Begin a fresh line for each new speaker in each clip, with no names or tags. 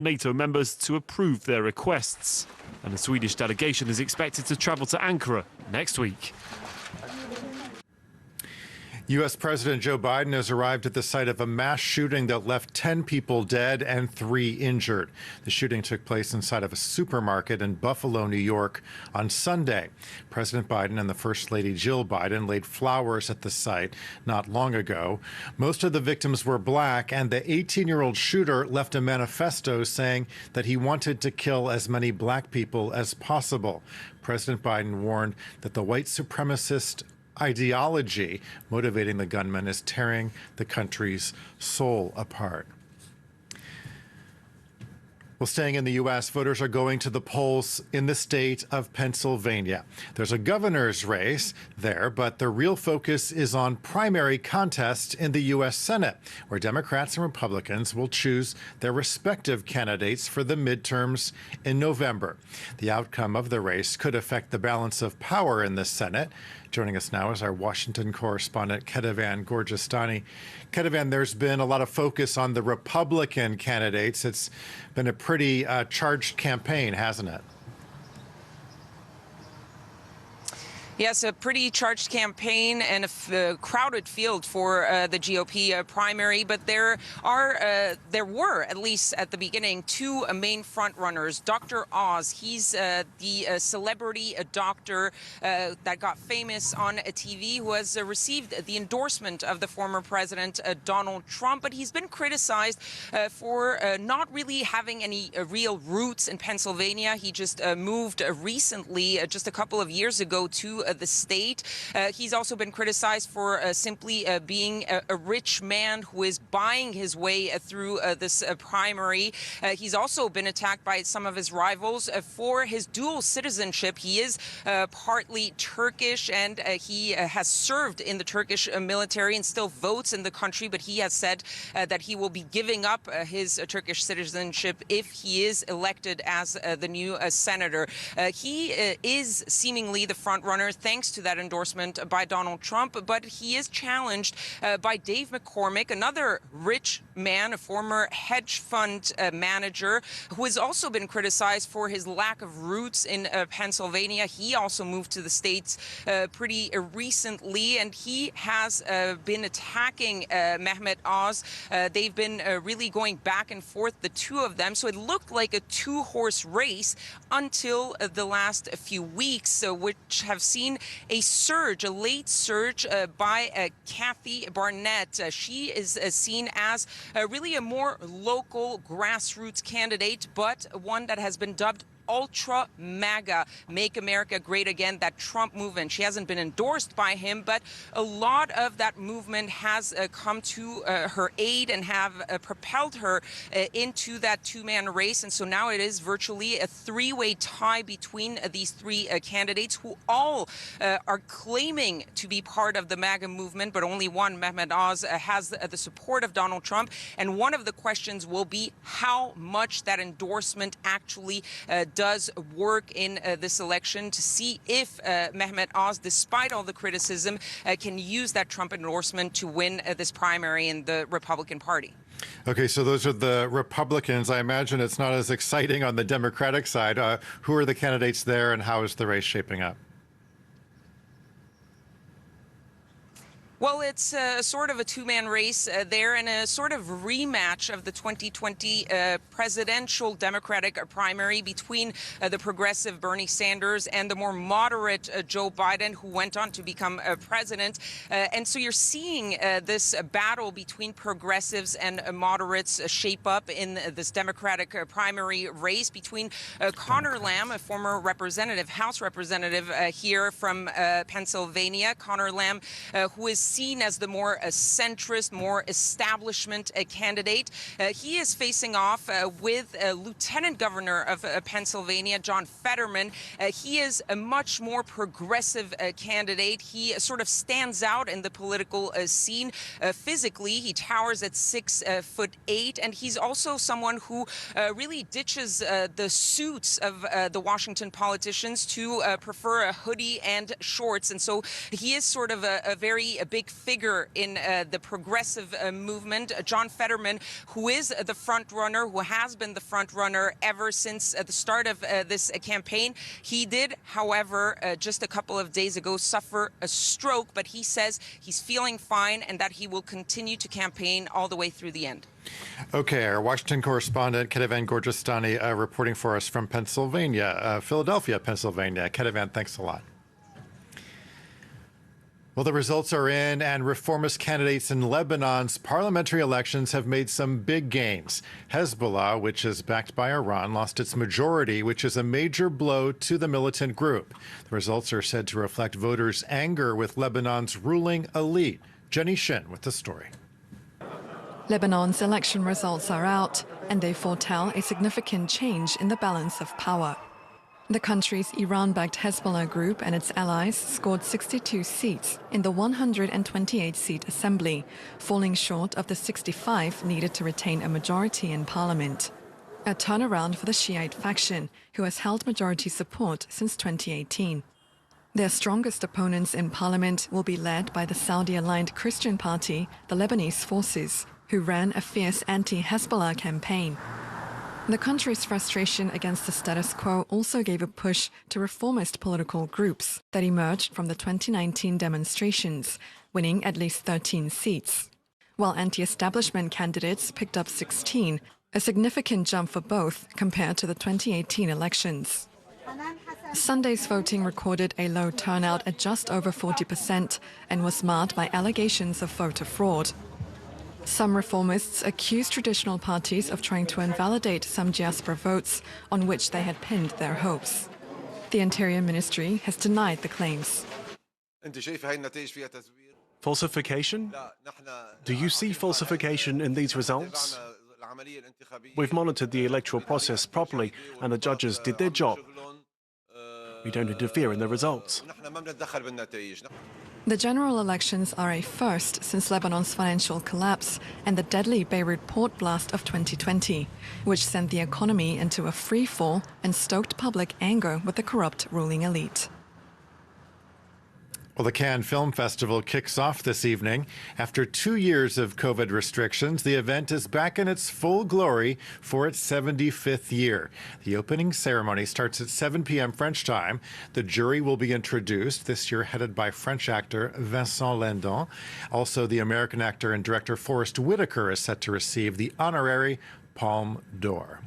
NATO members to approve their requests. And the Swedish delegation is expected to travel to Ankara next week.
U.S. President Joe Biden has arrived at the site of a mass shooting that left 10 people dead and 3 injured. The shooting took place inside of a supermarket in Buffalo, New York on Sunday. President Biden and the First Lady Jill Biden laid flowers at the site not long ago. Most of the victims were black, and the 18-year-old shooter left a manifesto saying that he wanted to kill as many black people as possible. President Biden warned that the white supremacist ideology motivating the gunman is tearing the country's soul apart. Well, staying in the U.S., voters are going to the polls in the state of Pennsylvania. There's a governor's race there, but the real focus is on primary contests in the U.S. Senate, where Democrats and Republicans will choose their respective candidates for the midterms in November. The outcome of the race could affect the balance of power in the Senate. Joining us now is our Washington correspondent, Ketevan Gorjestani. Ketevan, there's been a lot of focus on the Republican candidates. It's been a pretty charged campaign, hasn't it?
Yes, a pretty charged campaign and a crowded field for the GOP primary. But there were, at least at the beginning, 2 main frontrunners. Dr. Oz, he's the celebrity doctor that got famous on TV, who has received the endorsement of the former president, Donald Trump. But he's been criticized for not really having any real roots in Pennsylvania. He just moved recently, just a couple of years ago, to the state. He's also been criticized for simply being a rich man who is buying his way through this primary. He's also been attacked by some of his rivals for his dual citizenship. He is partly Turkish, and he has served in the Turkish military and still votes in the country, but he has said that he will be giving up his Turkish citizenship if he is elected as the new senator. He is seemingly the front runner thanks to that endorsement by Donald Trump, but he is challenged by Dave McCormick, another rich man, a former hedge fund manager, who has also been criticized for his lack of roots in Pennsylvania. He also moved to the States pretty recently, and he has been attacking Mehmet Oz. They've been really going back and forth, the 2 of them. So it looked like a 2-horse race until the last few weeks, which have seen a surge, a late surge by Kathy Barnett. She is seen as really a more local grassroots candidate, but one that has been dubbed Ultra MAGA, Make America Great Again, that Trump movement. She hasn't been endorsed by him, but a lot of that movement has come to her aid and have propelled her into that 2-man race. And so now it is virtually a 3-way tie between these 3 candidates who all are claiming to be part of the MAGA movement, but only one, Mehmet Oz, has the support of Donald Trump. And one of the questions will be how much that endorsement actually does work in this election, to see if Mehmet Oz, despite all the criticism, can use that Trump endorsement to win this primary in the Republican Party.
Okay, so those are the Republicans. I imagine it's not as exciting on the Democratic side. Who are the candidates there, and how is the race shaping up?
Well, it's sort of a 2-man race there, and a sort of rematch of the 2020 presidential Democratic primary between the progressive Bernie Sanders and the more moderate Joe Biden, who went on to become president. And so you're seeing this battle between progressives and moderates shape up in this Democratic primary race between Connor Lamb, a former representative, House representative here from Pennsylvania. Connor Lamb, who is seen as the more centrist, more establishment candidate. He is facing off with Lieutenant Governor of Pennsylvania, John Fetterman. He is a much more progressive candidate. He sort of stands out in the political scene physically. He towers at 6'8", and he's also someone who really ditches the suits of the Washington politicians to prefer a hoodie and shorts. And so he is sort of a very big big figure in the progressive movement. John Fetterman, who is the front runner, who has been the front runner ever since the start of this campaign. He did, however, just a couple of days ago suffer a stroke, but he says he's feeling fine and that he will continue to campaign all the way through the end.
Okay, our Washington correspondent, Ketevan Gorjestani, reporting for us from Pennsylvania, Philadelphia, Pennsylvania. Ketevan, thanks a lot. Well, the results are in, and reformist candidates in Lebanon's parliamentary elections have made some big gains. Hezbollah, which is backed by Iran, lost its majority, which is a major blow to the militant group. The results are said to reflect voters' anger with Lebanon's ruling elite. Jenny Shin with the story.
Lebanon's election results are out, and they foretell a significant change in the balance of power. The country's Iran-backed Hezbollah group and its allies scored 62 seats in the 128-seat assembly, falling short of the 65 needed to retain a majority in parliament. A turnaround for the Shiite faction, who has held majority support since 2018. Their strongest opponents in parliament will be led by the Saudi-aligned Christian party, the Lebanese Forces, who ran a fierce anti-Hezbollah campaign. The country's frustration against the status quo also gave a push to reformist political groups that emerged from the 2019 demonstrations, winning at least 13 seats, while anti-establishment candidates picked up 16, a significant jump for both compared to the 2018 elections. Sunday's voting recorded a low turnout at just over 40% and was marred by allegations of voter fraud. Some reformists accused traditional parties of trying to invalidate some diaspora votes on which they had pinned their hopes. The Interior Ministry has denied the claims.
Falsification? Do you see falsification in these results? We've monitored the electoral process properly, and the judges did their job. We don't interfere in the results.
The general elections are a first since Lebanon's financial collapse and the deadly Beirut port blast of 2020, which sent the economy into a free fall and stoked public anger with the corrupt ruling elite.
Well, the Cannes Film Festival kicks off this evening. After 2 years of COVID restrictions, the event is back in its full glory for its 75th year. The opening ceremony starts at 7 p.m. French time. The jury will be introduced, this year headed by French actor Vincent Lindon. Also, the American actor and director Forrest Whitaker is set to receive the honorary Palme d'Or.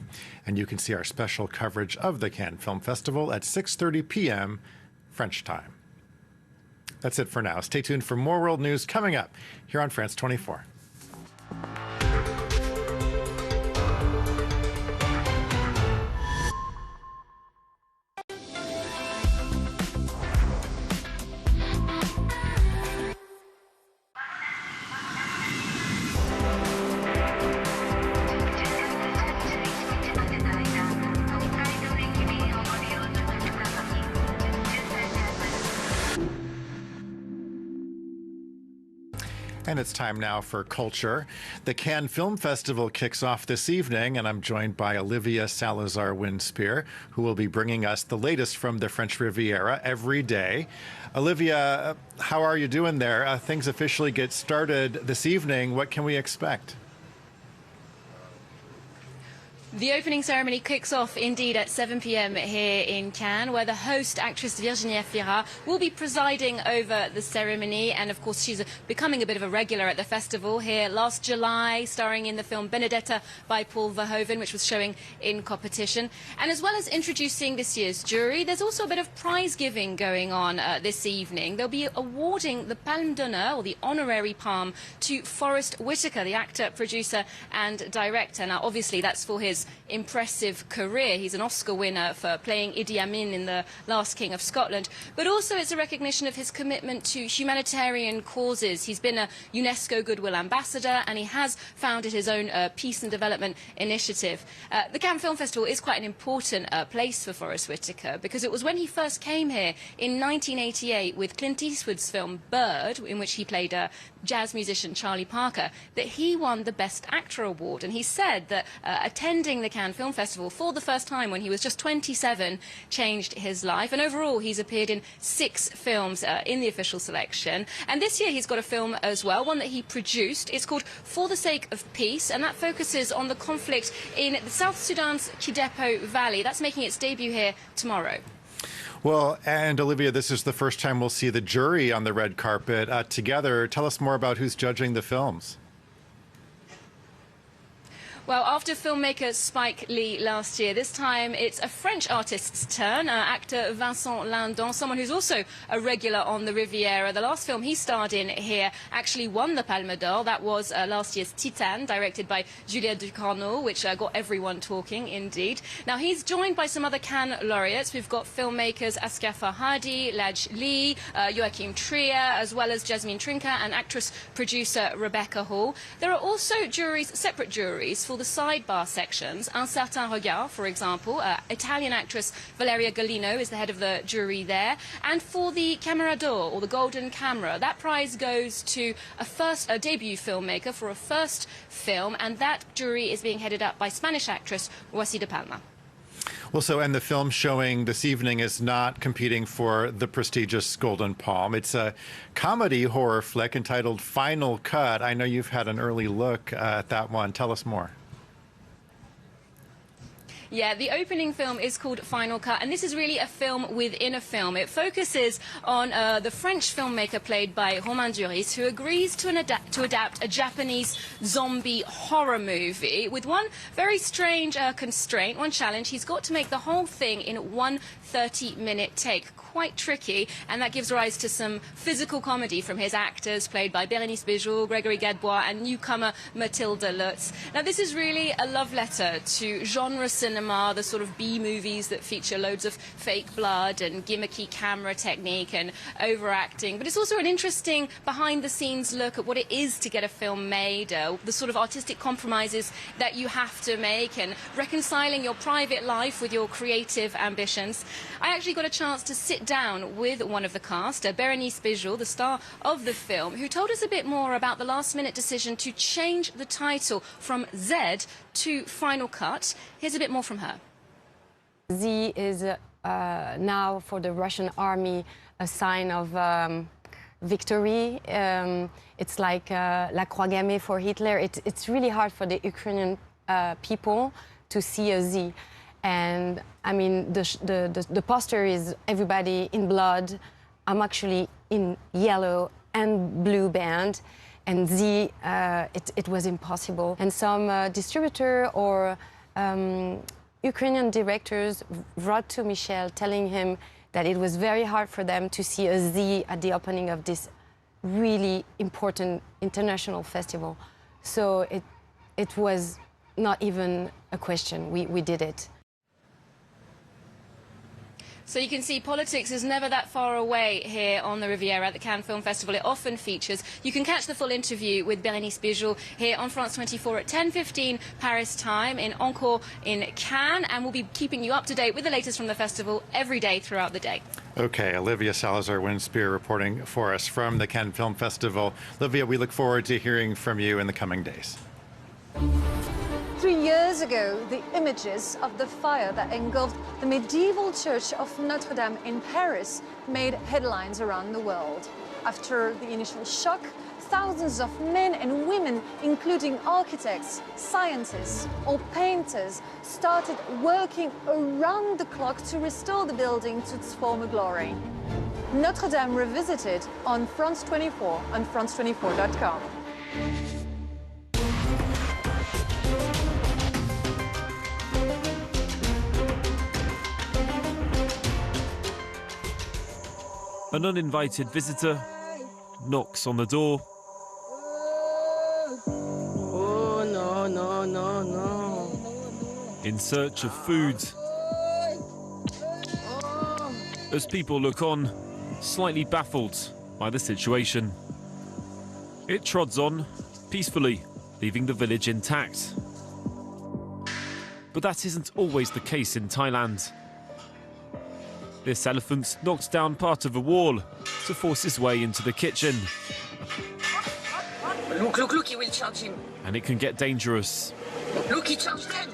And you can see our special coverage of the Cannes Film Festival at 6:30 p.m. French time. That's it for now. Stay tuned for more world news coming up here on France 24. And it's time now for culture. The Cannes Film Festival kicks off this evening, and I'm joined by Olivia Salazar-Winspear, who will be bringing us the latest from the French Riviera every day. Olivia, how are you doing there? Things officially get started this evening. What can we expect?
The opening ceremony kicks off indeed at 7 p.m. here in Cannes, where the host, actress Virginie Efira, will be presiding over the ceremony. And of course, she's becoming a bit of a regular at the festival here last July, starring in the film Benedetta by Paul Verhoeven, which was showing in competition. And as well as introducing this year's jury, there's also a bit of prize giving going on this evening. They'll be awarding the Palme d'Honneur, or the honorary palm, to Forrest Whitaker, the actor, producer and director. Now, obviously, that's for his impressive career. He's an Oscar winner for playing Idi Amin in The Last King of Scotland, but also it's a recognition of his commitment to humanitarian causes. He's been a UNESCO Goodwill Ambassador, and he has founded his own peace and development initiative. The Cannes Film Festival is quite an important place for Forrest Whitaker, because it was when he first came here in 1988 with Clint Eastwood's film Bird, in which he played jazz musician Charlie Parker, that he won the Best Actor award. And he said that attending the Cannes Film Festival for the first time when he was just 27 changed his life. And overall, he's appeared in 6 films in the official selection. And this year, he's got a film as well, one that he produced. It's called For the Sake of Peace, and that focuses on the conflict in South Sudan's Kidepo Valley. That's making its debut here tomorrow.
Well, and Olivia, this is the first time we'll see the jury on the red carpet together. Tell us more about who's judging the films.
Well, after filmmaker Spike Lee last year, this time it's a French artist's turn, actor Vincent Lindon, someone who's also a regular on the Riviera. The last film he starred in here actually won the Palme d'Or. That was last year's Titane, directed by Julia Ducournau, which got everyone talking, indeed. Now, he's joined by some other Cannes laureates. We've got filmmakers Asghar Farhadi, Laj Lee, Joachim Trier, as well as Jasmine Trinka and actress-producer Rebecca Hall. There are also juries, separate juries, for the sidebar sections. Un Certain Regard, for example, Italian actress Valeria Gallino is the head of the jury there. And for the Camera d'Or, or the Golden Camera, that prize goes to a debut filmmaker for a first film, and that jury is being headed up by Spanish actress Roissy de Palma.
Well, and the film showing this evening is not competing for the prestigious Golden Palm. It's a comedy horror flick entitled Final Cut. I know you've had an early look at that one. Tell us more.
Yeah, the opening film is called Final Cut, and this is really a film within a film. It focuses on the French filmmaker played by Romain Duris, who agrees to adapt a Japanese zombie horror movie with one very strange constraint, one challenge. He's got to make the whole thing in one 30-minute take. Quite tricky, and that gives rise to some physical comedy from his actors, played by Bérénice Bejo, Gregory Gadebois, and newcomer Mathilde Lutz. Now, this is really a love letter to genre cinema, the sort of B-movies that feature loads of fake blood and gimmicky camera technique and overacting. But it's also an interesting behind-the-scenes look at what it is to get a film made, the sort of artistic compromises that you have to make, and reconciling your private life with your creative ambitions. I actually got a chance to sit down with one of the cast, Bérénice Bejo, the star of the film, who told us a bit more about the last-minute decision to change the title from Z to Final Cut. Here's a bit more from her.
Z is now for the Russian army a sign of victory. It's like La Croix Gammée for Hitler. It's really hard for the Ukrainian people to see a Z. And I mean, the poster is everybody in blood. I'm actually in yellow and blue band, and Z, it was impossible. And some distributor or Ukrainian directors wrote to Michel telling him that it was very hard for them to see a Z at the opening of this really important international festival. So it was not even a question. We did it.
So you can see politics is never that far away here on the Riviera at the Cannes Film Festival. It often features. You can catch the full interview with Bérénice Bejo here on France 24 at 10:15 Paris time in Encore in Cannes, and we'll be keeping you up to date with the latest from the festival every day throughout the day.
Okay, Olivia Salazar-Winspear reporting for us from the Cannes Film Festival. Olivia, we look forward to hearing from you in the coming days.
3 years ago, the images of the fire that engulfed the medieval church of Notre Dame in Paris made headlines around the world. After the initial shock, thousands of men and women, including architects, scientists, or painters, started working around the clock to restore the building to its former glory. Notre Dame Revisited on France 24 on France24.com.
An uninvited visitor knocks on the door.
Oh, no, no, no, no.
In search of food. As people look on, slightly baffled by the situation. It trods on peacefully, leaving the village intact. But that isn't always the case in Thailand. This elephant knocks down part of a wall to force his way into the kitchen.
Look, he will charge him.
And it can get dangerous.
Look, he charged them.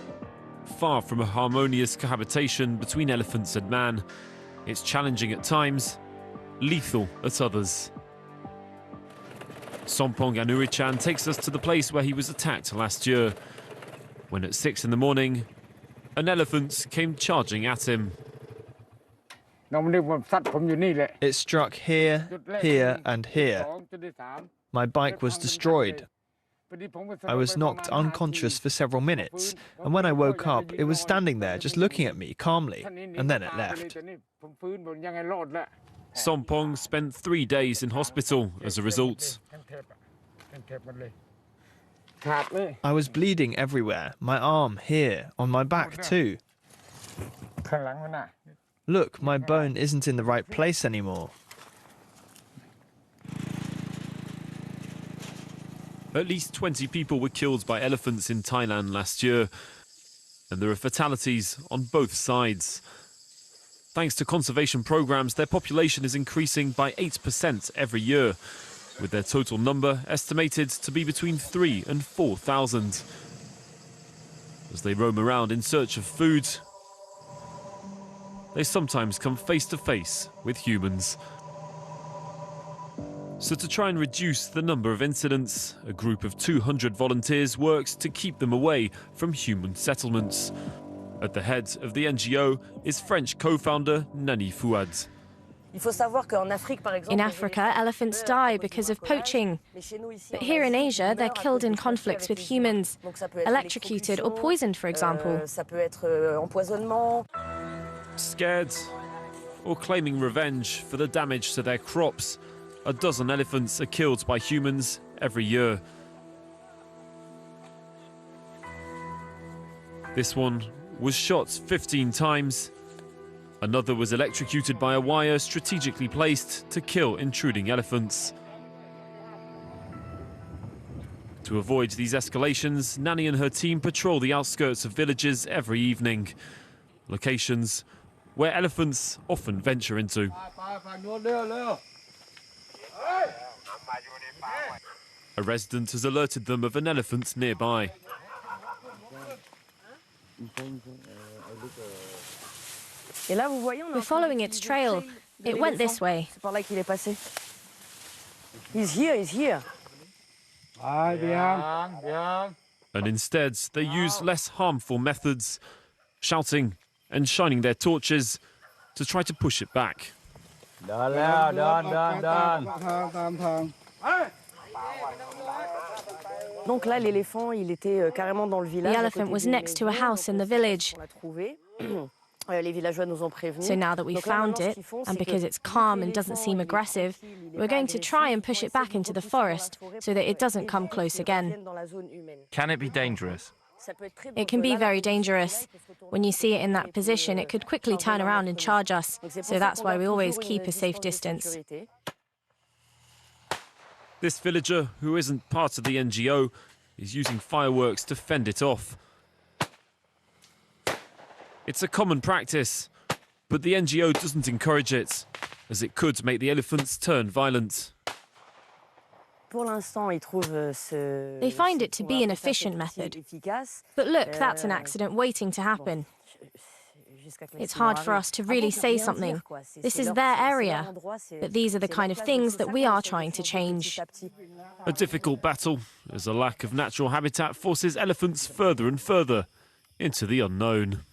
Far from a harmonious cohabitation between elephants and man, it's challenging at times, lethal at others. Sompong Anurichan takes us to the place where he was attacked last year, when at 6 in the morning, an elephant came charging at him.
It struck here, here and here. My bike was destroyed. I was knocked unconscious for several minutes, and when I woke up, it was standing there just looking at me calmly, and then it left.
Sompong spent 3 days in hospital as a result.
I was bleeding everywhere, my arm, here, on my back too. Look, my bone isn't in the right place anymore.
At least 20 people were killed by elephants in Thailand last year, and there are fatalities on both sides. Thanks to conservation programs, their population is increasing by 8% every year, with their total number estimated to be between 3,000 and 4,000. As they roam around in search of food, they sometimes come face to face with humans. So to try and reduce the number of incidents, a group of 200 volunteers works to keep them away from human settlements. At the head of the NGO is French co-founder Nani Fouad.
In Africa, elephants die because of poaching. But here in Asia, they're killed in conflicts with humans, electrocuted or poisoned, for example.
Scared or claiming revenge for the damage to their crops, a dozen elephants are killed by humans every year. This one was shot 15 times. Another was electrocuted by a wire strategically placed to kill intruding elephants. To avoid these escalations, Nani and her team patrol the outskirts of villages every evening, locations where elephants often venture into. A resident has alerted them of an elephant nearby.
We're following its trail. It went this way.
He's here.
And instead, they use less harmful methods, shouting and shining their torches to try to push it back.
The elephant was next to a house in the village. So now that we've found it, and because it's calm and doesn't seem aggressive, we're going to try and push it back into the forest so that it doesn't come close again.
Can it be dangerous?
It can be very dangerous. When you see it in that position, it could quickly turn around and charge us. So that's why we always keep a safe distance.
This villager, who isn't part of the NGO, is using fireworks to fend it off. It's a common practice, but the NGO doesn't encourage it, as it could make the elephants turn violent.
They find it to be an efficient method. But look, that's an accident waiting to happen. It's hard for us to really say something. This is their area. But these are the kind of things that we are trying to change.
A difficult battle, as a lack of natural habitat forces elephants further and further into the unknown.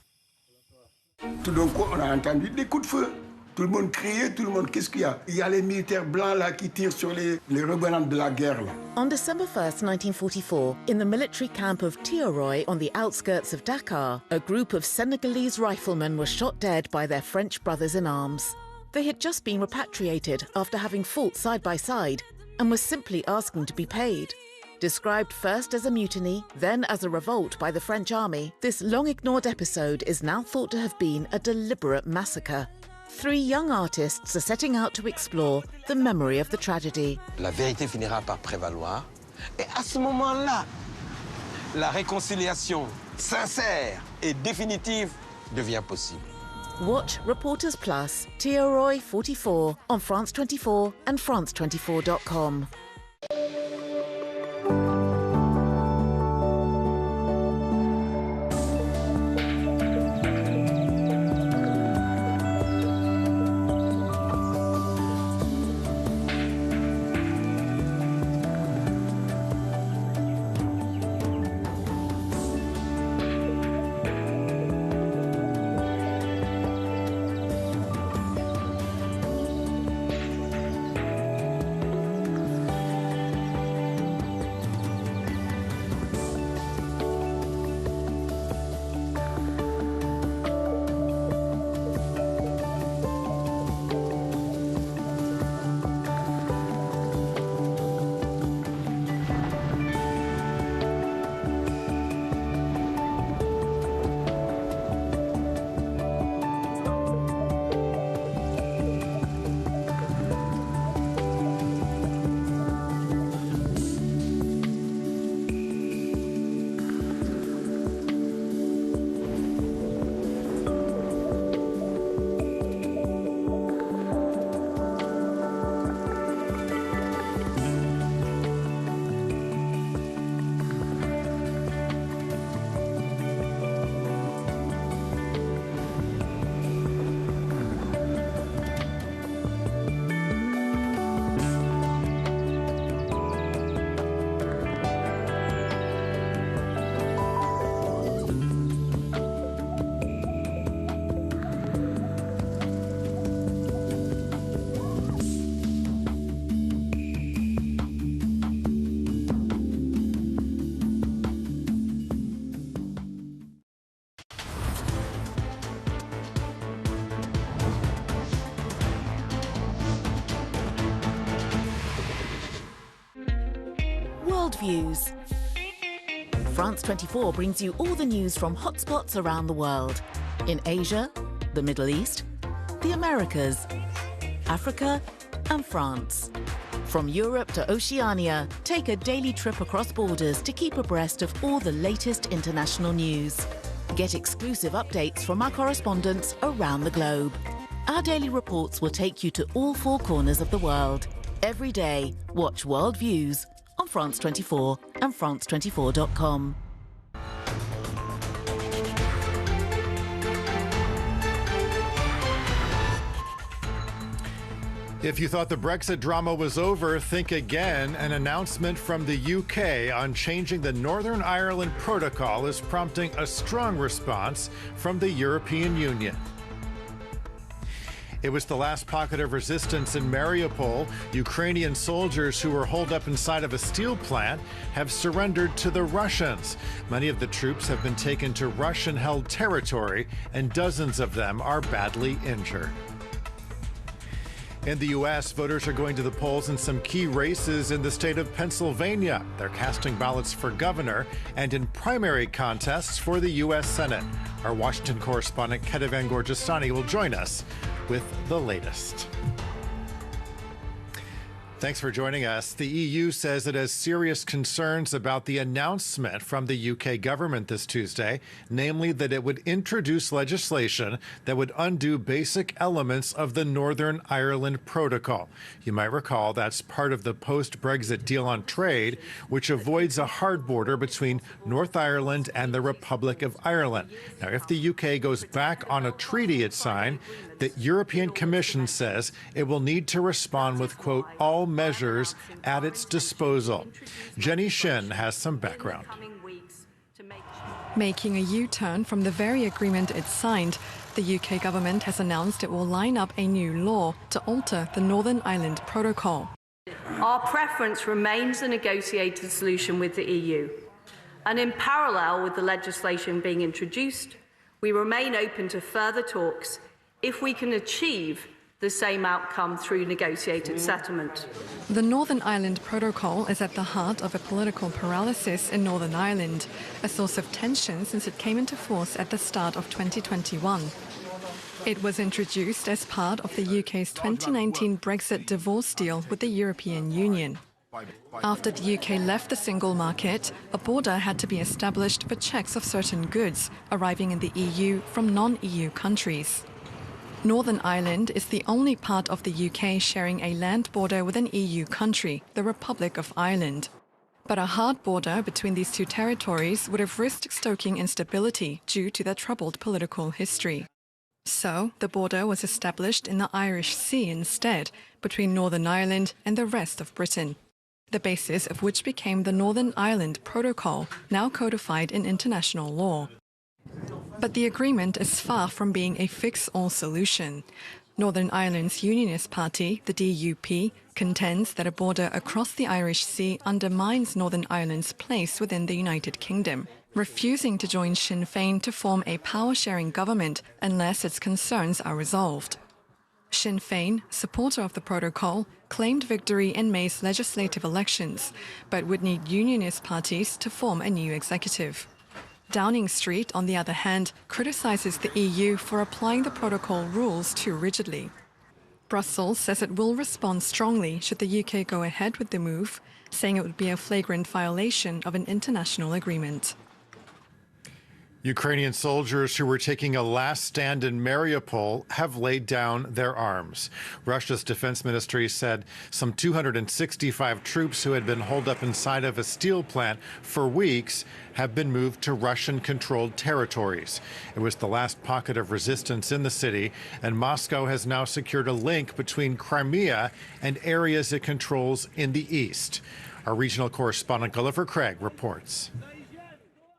Tout d'un coup, on a entendu des coups de feu. Tout le monde criait, tout le monde, qu'est-ce qu'il y a? Il y a les militaires blancs là qui tirent sur les rebelles de la guerre là.
On December 1st, 1944, in the military camp of Tioroy on the outskirts of Dakar, a group of Senegalese riflemen were shot dead by their French brothers in arms. They had just been repatriated after having fought side by side and were simply asking to be paid. Described first as a mutiny, then as a revolt by the French army, this long-ignored episode is now thought to have been a deliberate massacre. 3 young artists are setting out to explore the memory of the tragedy.
La vérité finira par prévaloir, et à ce moment-là, la réconciliation sincère et définitive devient possible.
Watch Reporters Plus, Tioroy 44 on France 24 and France24.com. Worldviews. France 24 brings you all the news from hotspots around the world. In Asia, the Middle East, the Americas, Africa and France. From Europe to Oceania, take a daily trip across borders to keep abreast of all the latest international news. Get exclusive updates from our correspondents around the globe. Our daily reports will take you to all four corners of the world. Every day, watch Worldviews on France 24 and France24.com.
If you thought the Brexit drama was over, think again. An announcement from the UK on changing the Northern Ireland Protocol is prompting a strong response from the European Union. It was the last pocket of resistance in Mariupol. Ukrainian soldiers who were holed up inside of a steel plant have surrendered to the Russians. Many of the troops have been taken to Russian-held territory, and dozens of them are badly injured. In the U.S., voters are going to the polls in some key races in the state of Pennsylvania. They're casting ballots for governor and in primary contests for the U.S. Senate. Our Washington correspondent, Ketevan Gorjestani, will join us with the latest. Thanks for joining us. The EU says it has serious concerns about the announcement from the UK government this Tuesday, namely that it would introduce legislation that would undo basic elements of the Northern Ireland Protocol. You might recall that's part of the post-Brexit deal on trade, which avoids a hard border between North Ireland and the Republic of Ireland. Now, if the UK goes back on a treaty it signed, the European Commission says it will need to respond with, quote, all measures at its disposal. Jenny Shin has some background.
Making a U-turn from the very agreement it signed, the UK government has announced it will line up a new law to alter the Northern Ireland Protocol.
Our preference remains a negotiated solution with the EU. And in parallel with the legislation being introduced, we remain open to further talks if we can achieve the same outcome through negotiated settlement.
The Northern Ireland Protocol is at the heart of a political paralysis in Northern Ireland, a source of tension since it came into force at the start of 2021. It was introduced as part of the UK's 2019 Brexit divorce deal with the European Union. After the UK left the single market, a border had to be established for checks of certain goods arriving in the EU from non-EU countries. Northern Ireland is the only part of the UK sharing a land border with an EU country, the Republic of Ireland. But a hard border between these two territories would have risked stoking instability due to their troubled political history. So, the border was established in the Irish Sea instead, between Northern Ireland and the rest of Britain, the basis of which became the Northern Ireland Protocol, now codified in international law. But the agreement is far from being a fix-all solution. Northern Ireland's Unionist Party, the DUP, contends that a border across the Irish Sea undermines Northern Ireland's place within the United Kingdom, refusing to join Sinn Féin to form a power-sharing government unless its concerns are resolved. Sinn Féin, supporter of the protocol, claimed victory in May's legislative elections, but would need Unionist parties to form a new executive. Downing Street, on the other hand, criticises the EU for applying the protocol rules too rigidly. Brussels says it will respond strongly should the UK go ahead with the move, saying it would be a flagrant violation of an international agreement.
Ukrainian soldiers who were taking a last stand in Mariupol have laid down their arms. Russia's defense ministry said some 265 troops who had been holed up inside of a steel plant for weeks have been moved to Russian-controlled territories. It was the last pocket of resistance in the city, and Moscow has now secured a link between Crimea and areas it controls in the east. Our regional correspondent Gulliver Craig reports.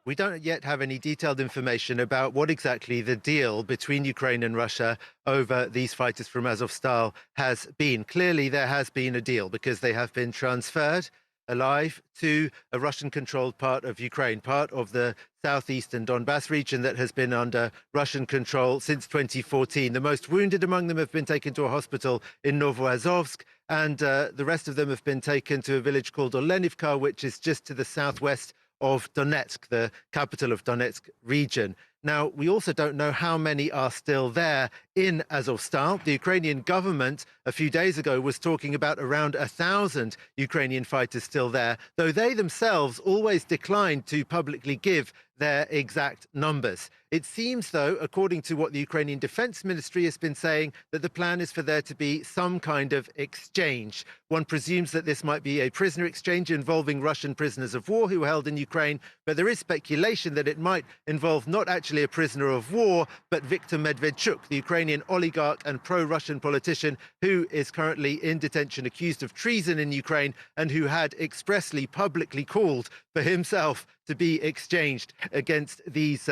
We don't yet have any detailed information about what exactly the deal between Ukraine and Russia over these fighters from Azovstal has been. Clearly, there has been a deal because they have been transferred alive to a Russian-controlled part of Ukraine, part of the southeastern Donbass region that has been under Russian control since 2014. The most wounded among them have been taken to a hospital in Novoazovsk, and the rest of them have been taken to a village called Olenivka, which is just to the southwest of Donetsk, the capital of Donetsk region. Now, we also don't know how many are still there in Azovstal. The Ukrainian government a few days ago was talking about around 1,000 Ukrainian fighters still there, though they themselves always declined to publicly give their exact numbers. It seems, though, according to what the Ukrainian Defense Ministry has been saying, that the plan is for there to be some kind of exchange. One presumes that this might be a prisoner exchange involving Russian prisoners of war who were held in Ukraine, but there is speculation that it might involve not actually a prisoner of war, but Viktor Medvedchuk, the Ukrainian oligarch and pro-Russian politician who is currently in detention accused of treason in Ukraine and who had expressly publicly called for himself to be exchanged against these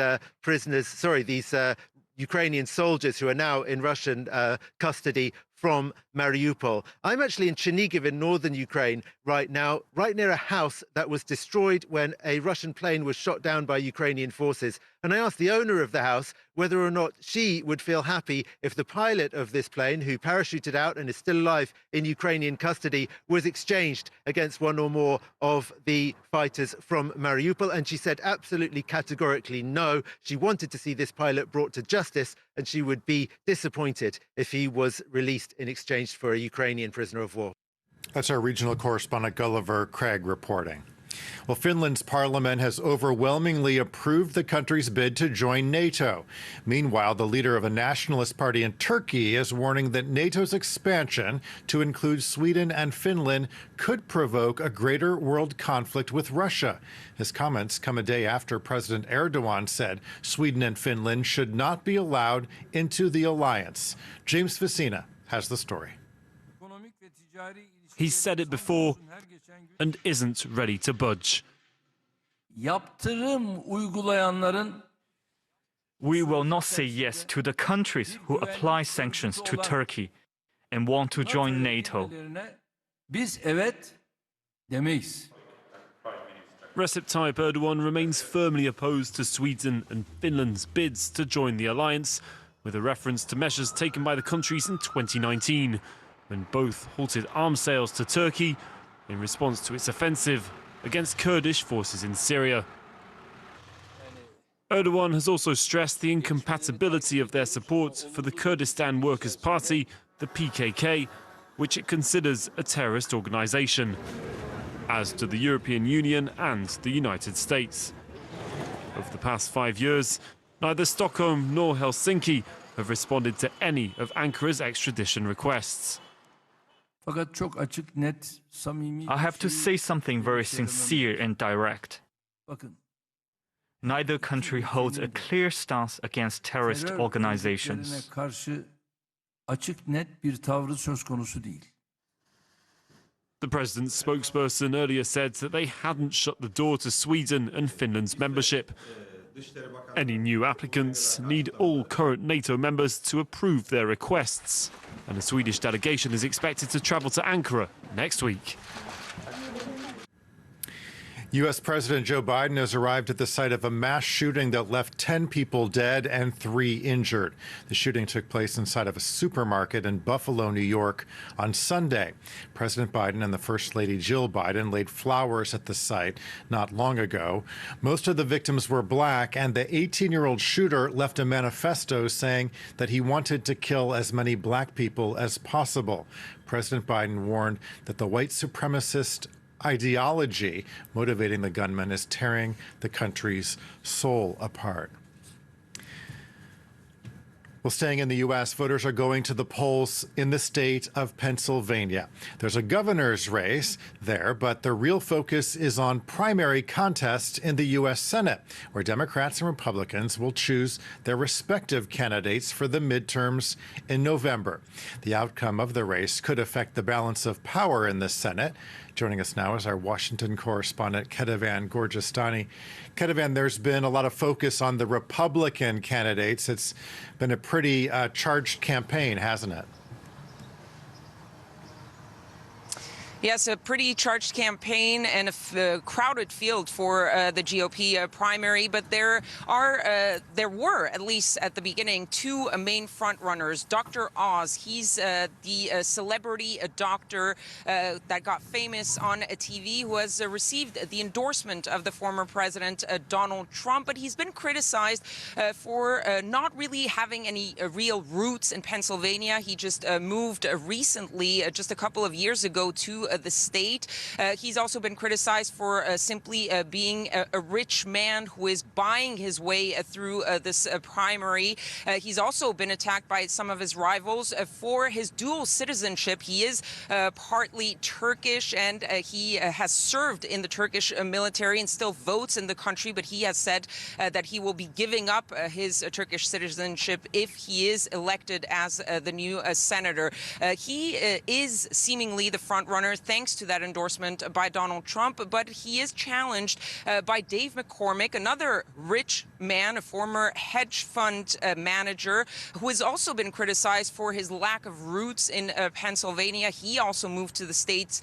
these Ukrainian soldiers who are now in Russian custody from Mariupol. I'm actually in Chernihiv in northern Ukraine right now, right near a house that was destroyed when a Russian plane was shot down by Ukrainian forces. And I asked the owner of the house whether or not she would feel happy if the pilot of this plane, who parachuted out and is still alive in Ukrainian custody, was exchanged against one or more of the fighters from Mariupol. And she said absolutely categorically no. She wanted to see this pilot brought to justice, and she would be disappointed if he was released in exchange for a Ukrainian prisoner of war.
That's our regional correspondent Gulliver Craig reporting. Well, Finland's parliament has overwhelmingly approved the country's bid to join NATO. Meanwhile, the leader of a nationalist party in Turkey is warning that NATO's expansion to include Sweden and Finland could provoke a greater world conflict with Russia. His comments come a day after President Erdogan said Sweden and Finland should not be allowed into the alliance. James Vicina has the story.
He's said it before and isn't ready to budge.
We
will not say yes to the countries who apply sanctions to Turkey and want to join NATO.
Recep Tayyip Erdogan remains firmly opposed to Sweden and Finland's bids to join the alliance, with a reference to measures taken by the countries in 2019, when both halted arms sales to Turkey in response to its offensive against Kurdish forces in Syria. Erdogan has also stressed the incompatibility of their support for the Kurdistan Workers' Party, the PKK, which it considers a terrorist organization, as do the European Union and the United States. Over the past 5 years, neither Stockholm nor Helsinki have responded to any of Ankara's extradition requests.
I have to say something very sincere and direct. Neither country holds a clear stance against terrorist organizations.
The president's spokesperson earlier said that they hadn't shut the door to Sweden and Finland's membership. Any new applicants need all current NATO members to approve their requests, and a Swedish delegation is expected to travel to Ankara next week.
U.S. President Joe Biden has arrived at the site of a mass shooting that left 10 people dead and 3 injured. The shooting took place inside of a supermarket in Buffalo, New York on Sunday. President Biden and the First Lady Jill Biden laid flowers at the site not long ago. Most of the victims were black, and the 18-year-old shooter left a manifesto saying that he wanted to kill as many black people as possible. President Biden warned that the white supremacist ideology motivating the gunman is tearing the country's soul apart. Well, staying in the U.S., voters are going to the polls in the state of Pennsylvania. There's a governor's race there, but the real focus is on primary contests in the U.S. Senate, where Democrats and Republicans will choose their respective candidates for the midterms in November. The outcome of the race could affect the balance of power in the Senate. Joining us now is our Washington correspondent, Ketevan Gorjestani. Ketevan, there's been a lot of focus on the Republican candidates. It's been a pretty charged campaign, hasn't it?
Yes, a pretty charged campaign and a crowded field for the GOP primary, but there were, at least at the beginning, two main frontrunners. Dr. Oz, he's the celebrity doctor that got famous on TV, who has received the endorsement of the former president, Donald Trump, but he's been criticized for not really having any real roots in Pennsylvania. He just moved recently, just a couple of years ago, to the state. He's also been criticized for simply being a rich man who is buying his way through this primary. He's also been attacked by some of his rivals for his dual citizenship. He is partly Turkish, and he has served in the Turkish military and still votes in the country, but he has said that he will be giving up his Turkish citizenship if he is elected as the new senator. He is seemingly the front runner thanks to that endorsement by Donald Trump, but he is challenged by Dave McCormick, another rich man, a former hedge fund manager, who has also been criticized for his lack of roots in Pennsylvania. He also moved to the States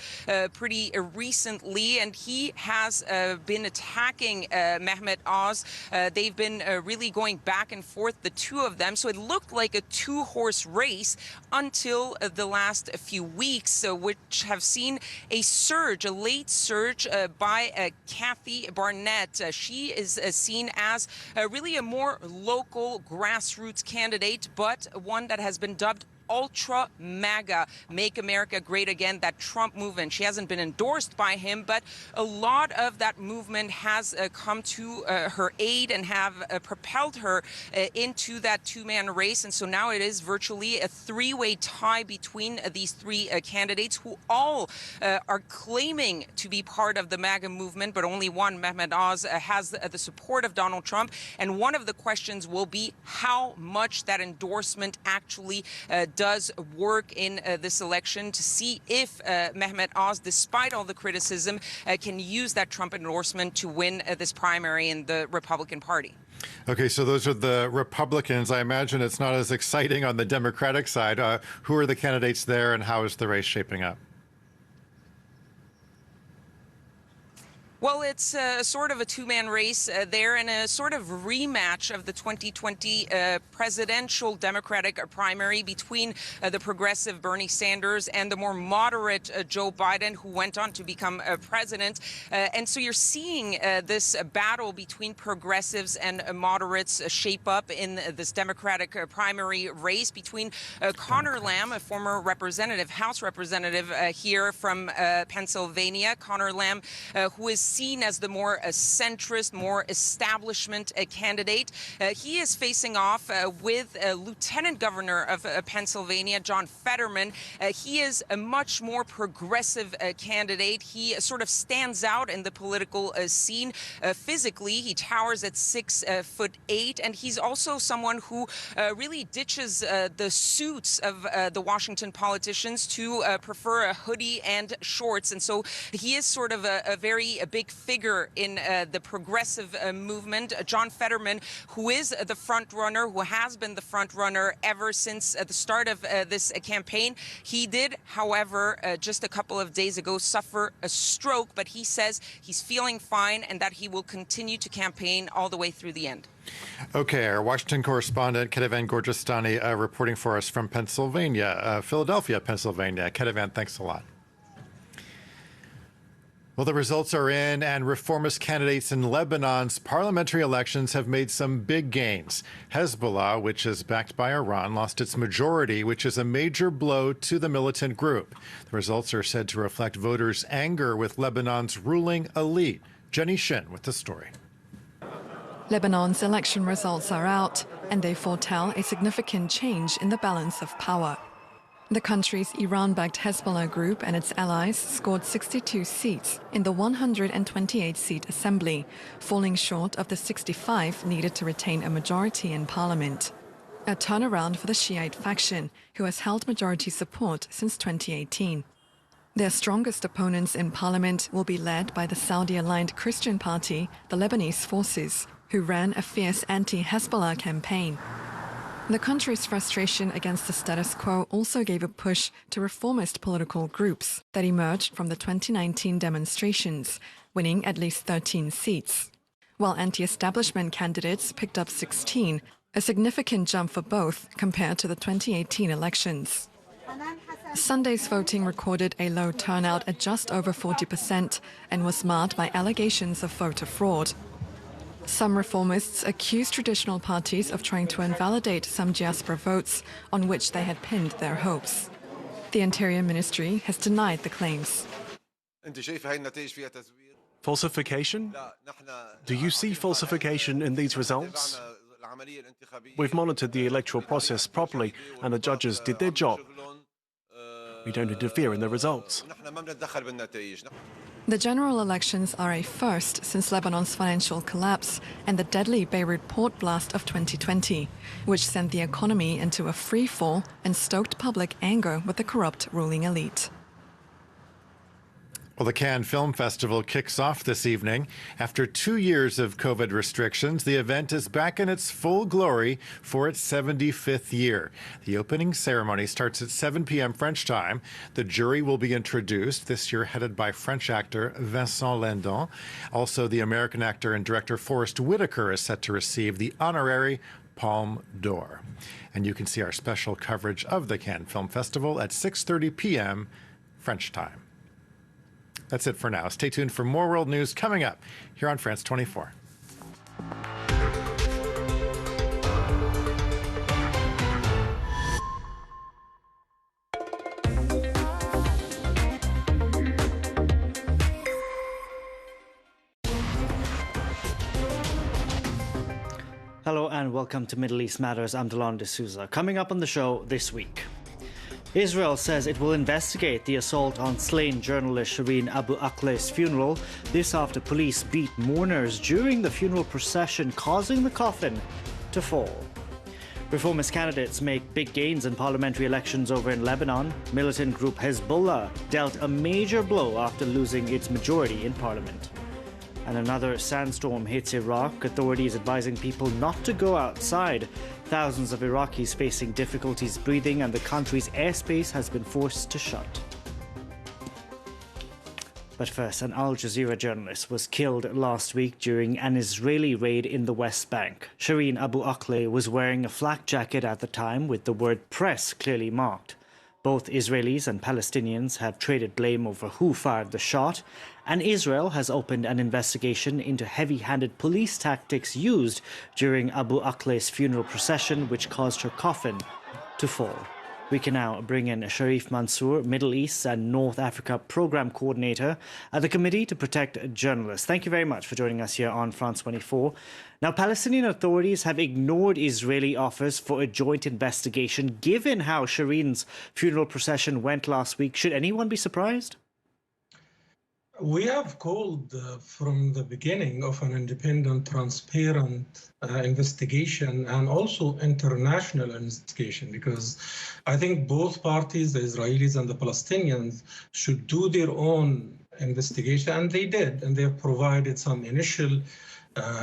pretty recently, and he has been attacking Mehmet Oz. They've been really going back and forth, the two of them. So it looked like a two-horse race until the last few weeks, which have seen a surge, a late surge by Kathy Barnett. She is seen as really a more local grassroots candidate, but one that has been dubbed Ultra MAGA, Make America Great Again, that Trump movement. She hasn't been endorsed by him, but a lot of that movement has come to her aid and have propelled her into that two-man race. And so now it is virtually a three-way tie between these three candidates who all are claiming to be part of the MAGA movement, but only one, Mehmet Oz, has the support of Donald Trump. And one of the questions will be how much that endorsement actually does work in this election, to see if Mehmet Oz, despite all the criticism, can use that Trump endorsement to win this primary in the Republican Party.
Okay, so those are the Republicans. I imagine it's not as exciting on the Democratic side. Who are the candidates there, and how is the race shaping up?
Well, it's sort of a two-man race there, and a sort of rematch of the 2020 presidential Democratic primary between the progressive Bernie Sanders and the more moderate Joe Biden, who went on to become president. And so you're seeing this battle between progressives and moderates shape up in this Democratic primary race between Connor Lamb, a former representative, House representative here from Pennsylvania. Connor Lamb, who is seen as the more centrist, more establishment candidate. He is facing off with Lieutenant Governor of Pennsylvania, John Fetterman. He is a much more progressive candidate. He sort of stands out in the political scene physically. He towers at 6'8", and he's also someone who really ditches the suits of the Washington politicians to prefer a hoodie and shorts. And so he is sort of a very big figure in the progressive movement. John Fetterman, who is the front runner, who has been the front runner ever since the start of this campaign. He did, however, just a couple of days ago suffer a stroke, but he says he's feeling fine and that he will continue to campaign all the way through the end.
Okay, our Washington correspondent, Ketevan Gorjestani, reporting for us from Pennsylvania, Philadelphia, Pennsylvania. Ketevan, thanks a lot. Well, the results are in, and reformist candidates in Lebanon's parliamentary elections have made some big gains. Hezbollah, which is backed by Iran, lost its majority, which is a major blow to the militant group. The results are said to reflect voters' anger with Lebanon's ruling elite. Jenny Shin with the story.
Lebanon's election results are out, and they foretell a significant change in the balance of power. The country's Iran-backed Hezbollah group and its allies scored 62 seats in the 128-seat assembly, falling short of the 65 needed to retain a majority in parliament. A turnaround for the Shiite faction, who has held majority support since 2018. Their strongest opponents in parliament will be led by the Saudi-aligned Christian party, the Lebanese Forces, who ran a fierce anti-Hezbollah campaign. The country's frustration against the status quo also gave a push to reformist political groups that emerged from the 2019 demonstrations, winning at least 13 seats, while anti-establishment candidates picked up 16, a significant jump for both compared to the 2018 elections. Sunday's voting recorded a low turnout at just over 40% and was marred by allegations of voter fraud. Some reformists accused traditional parties of trying to invalidate some diaspora votes on which they had pinned their hopes. The Interior Ministry has denied the claims.
Falsification? Do you see falsification in these results? We've monitored the electoral process properly and the judges did their job. We don't interfere in the results.
The general elections are a first since Lebanon's financial collapse and the deadly Beirut port blast of 2020, which sent the economy into a free fall and stoked public anger with the corrupt ruling elite.
Well, the Cannes Film Festival kicks off this evening. After 2 years of COVID restrictions, the event is back in its full glory for its 75th year. The opening ceremony starts at 7 p.m. French time. The jury will be introduced, this year headed by French actor Vincent Lindon. Also, the American actor and director Forrest Whitaker is set to receive the honorary Palme d'Or. And you can see our special coverage of the Cannes Film Festival at 6:30 p.m. French time. That's it for now. Stay tuned for more world news coming up here on France 24.
Hello and welcome to Middle East Matters. I'm Delon D'Souza. Coming up on the show this week. Israel says it will investigate the assault on slain journalist Shireen Abu Akleh's funeral. This after police beat mourners during the funeral procession, causing the coffin to fall. Reformist candidates make big gains in parliamentary elections over in Lebanon. Militant group Hezbollah dealt a major blow after losing its majority in parliament. And another sandstorm hits Iraq, authorities advising people not to go outside. Thousands of Iraqis facing difficulties breathing and the country's airspace has been forced to shut. But first, an Al Jazeera journalist was killed last week during an Israeli raid in the West Bank. Shireen Abu Akleh was wearing a flak jacket at the time with the word press clearly marked. Both Israelis and Palestinians have traded blame over who fired the shot, and Israel has opened an investigation into heavy-handed police tactics used during Abu Akleh's funeral procession, which caused her coffin to fall. We can now bring in Sharif Mansour, Middle East and North Africa Program Coordinator at the Committee to Protect Journalists. Thank you very much for joining us here on France 24. Now, Palestinian authorities have ignored Israeli offers for a joint investigation. Given how Shireen's funeral procession went last week, should anyone be surprised?
We have called from the beginning of an independent, transparent investigation and also international investigation, because I think both parties, the Israelis and the Palestinians, should do their own investigation, and they did, and they have provided some initial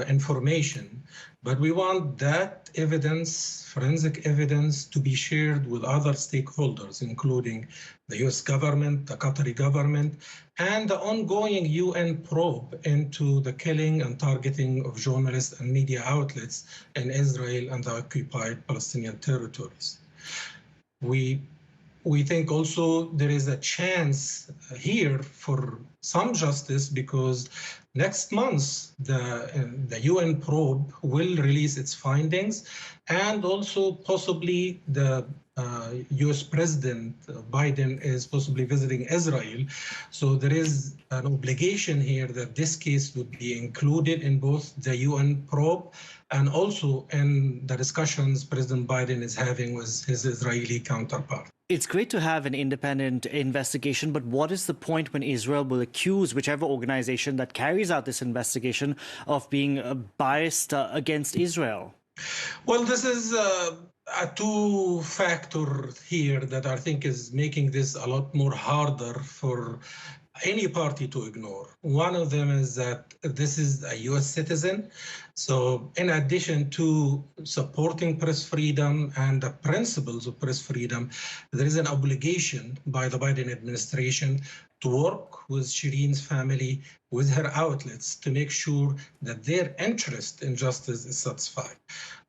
information. But we want that evidence, forensic evidence, to be shared with other stakeholders, including the U.S. government, the Qatari government, and the ongoing UN probe into the killing and targeting of journalists and media outlets in Israel and the occupied Palestinian territories. We think also there is a chance here for some justice, because next month the UN probe will release its findings, and also possibly the U.S. President Biden is possibly visiting Israel. So there is an obligation here that this case would be included in both the UN probe and also in the discussions President Biden is having with his Israeli counterpart.
It's great to have an independent investigation, but what is the point when Israel will accuse whichever organization that carries out this investigation of being biased against Israel?
Well, this is a two-factor here that I think is making this a lot more harder for any party to ignore. One of them is that this is a U.S. citizen. So in addition to supporting press freedom and the principles of press freedom, there is an obligation by the Biden administration to work with Shireen's family, with her outlets, to make sure that their interest in justice is satisfied.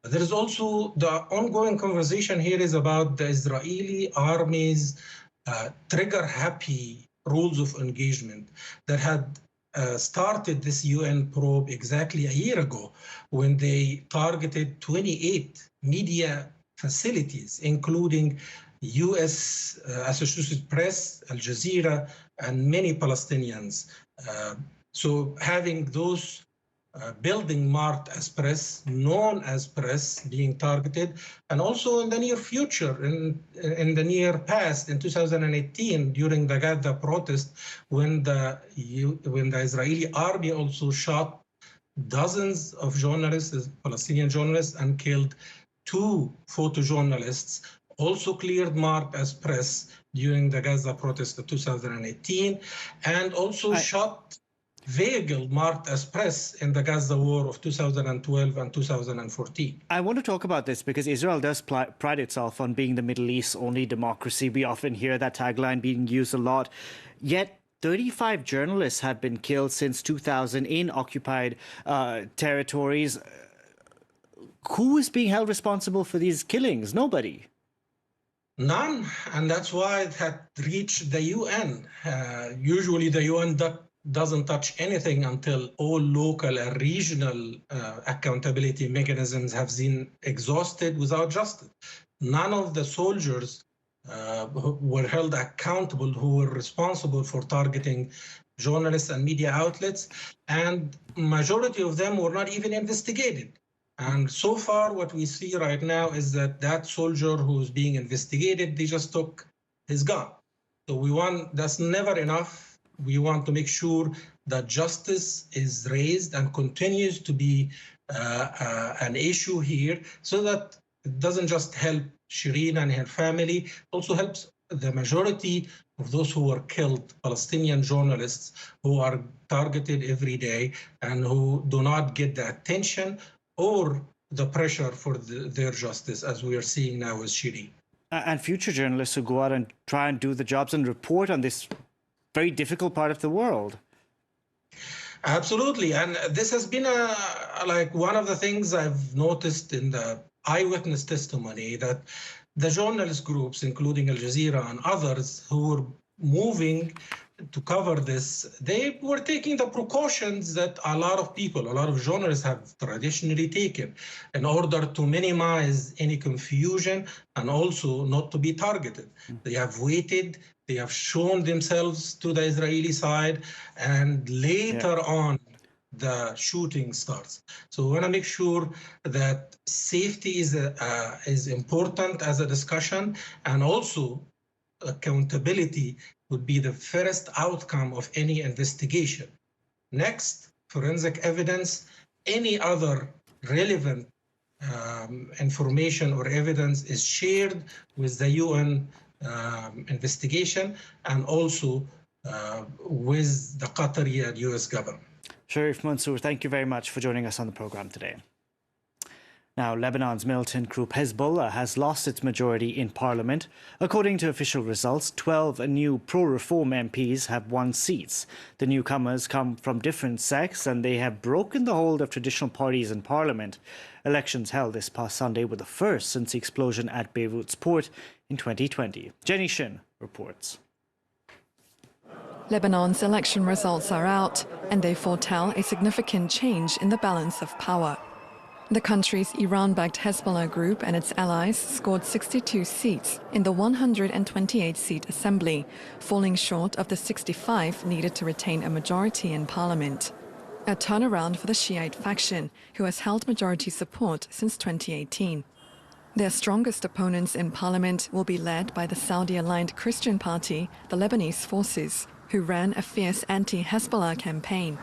There is also the ongoing conversation here is about the Israeli army's trigger-happy rules of engagement that had started this UN probe exactly a year ago when they targeted 28 media facilities, including U.S. Associated Press, Al Jazeera, and many Palestinians. So having those building marked as press, known as press, being targeted, and also in the near future, in the near past, in 2018, during the Gaza protest, when the Israeli army also shot dozens of journalists, Palestinian journalists, and killed 2 photojournalists, also cleared marked as press during the Gaza protest of 2018, and also shot vehicle marked as press in the Gaza war of 2012 and 2014.
I want to talk about this because Israel does pride itself on being the Middle East's only democracy. We often hear that tagline being used a lot. Yet 35 journalists have been killed since 2000 in occupied territories. Who is being held responsible for these killings? Nobody.
None, and that's why it had reached the UN. Usually the UN doesn't touch anything until all local and regional accountability mechanisms have been exhausted without justice. None of the soldiers were held accountable who were responsible for targeting journalists and media outlets, and majority of them were not even investigated. And so far, what we see right now is that soldier who's being investigated, they just took his gun. So that's never enough. We want to make sure that justice is raised and continues to be an issue here, so that it doesn't just help Shireen and her family, also helps the majority of those who were killed, Palestinian journalists who are targeted every day and who do not get the attention or the pressure for their justice, as we are seeing now with Shireen.
And future journalists who go out and try and do the jobs and report on this very difficult part of the world.
Absolutely. And this has been like one of the things I've noticed in the eyewitness testimony, that the journalist groups, including Al Jazeera and others who were moving to cover this, they were taking the precautions that a lot of journalists have traditionally taken in order to minimize any confusion and also not to be targeted. They have waited, they have shown themselves to the Israeli side, and later on the shooting starts. So we want to make sure that safety is important as a discussion, and also accountability would be the first outcome of any investigation. Next, forensic evidence, any other relevant information or evidence is shared with the UN investigation, and also with the Qatari and US government.
Sharif Mansour, thank you very much for joining us on the program today. Now, Lebanon's militant group Hezbollah has lost its majority in parliament. According to official results, 12 new pro-reform MPs have won seats. The newcomers come from different sects, and they have broken the hold of traditional parties in parliament. Elections held this past Sunday were the first since the explosion at Beirut's port in 2020. Jenny Shin reports.
Lebanon's election results are out, and they foretell a significant change in the balance of power. The country's Iran-backed Hezbollah group and its allies scored 62 seats in the 128-seat assembly, falling short of the 65 needed to retain a majority in parliament. A turnaround for the Shiite faction, who has held majority support since 2018. Their strongest opponents in parliament will be led by the Saudi-aligned Christian party, the Lebanese Forces, who ran a fierce anti-Hezbollah campaign.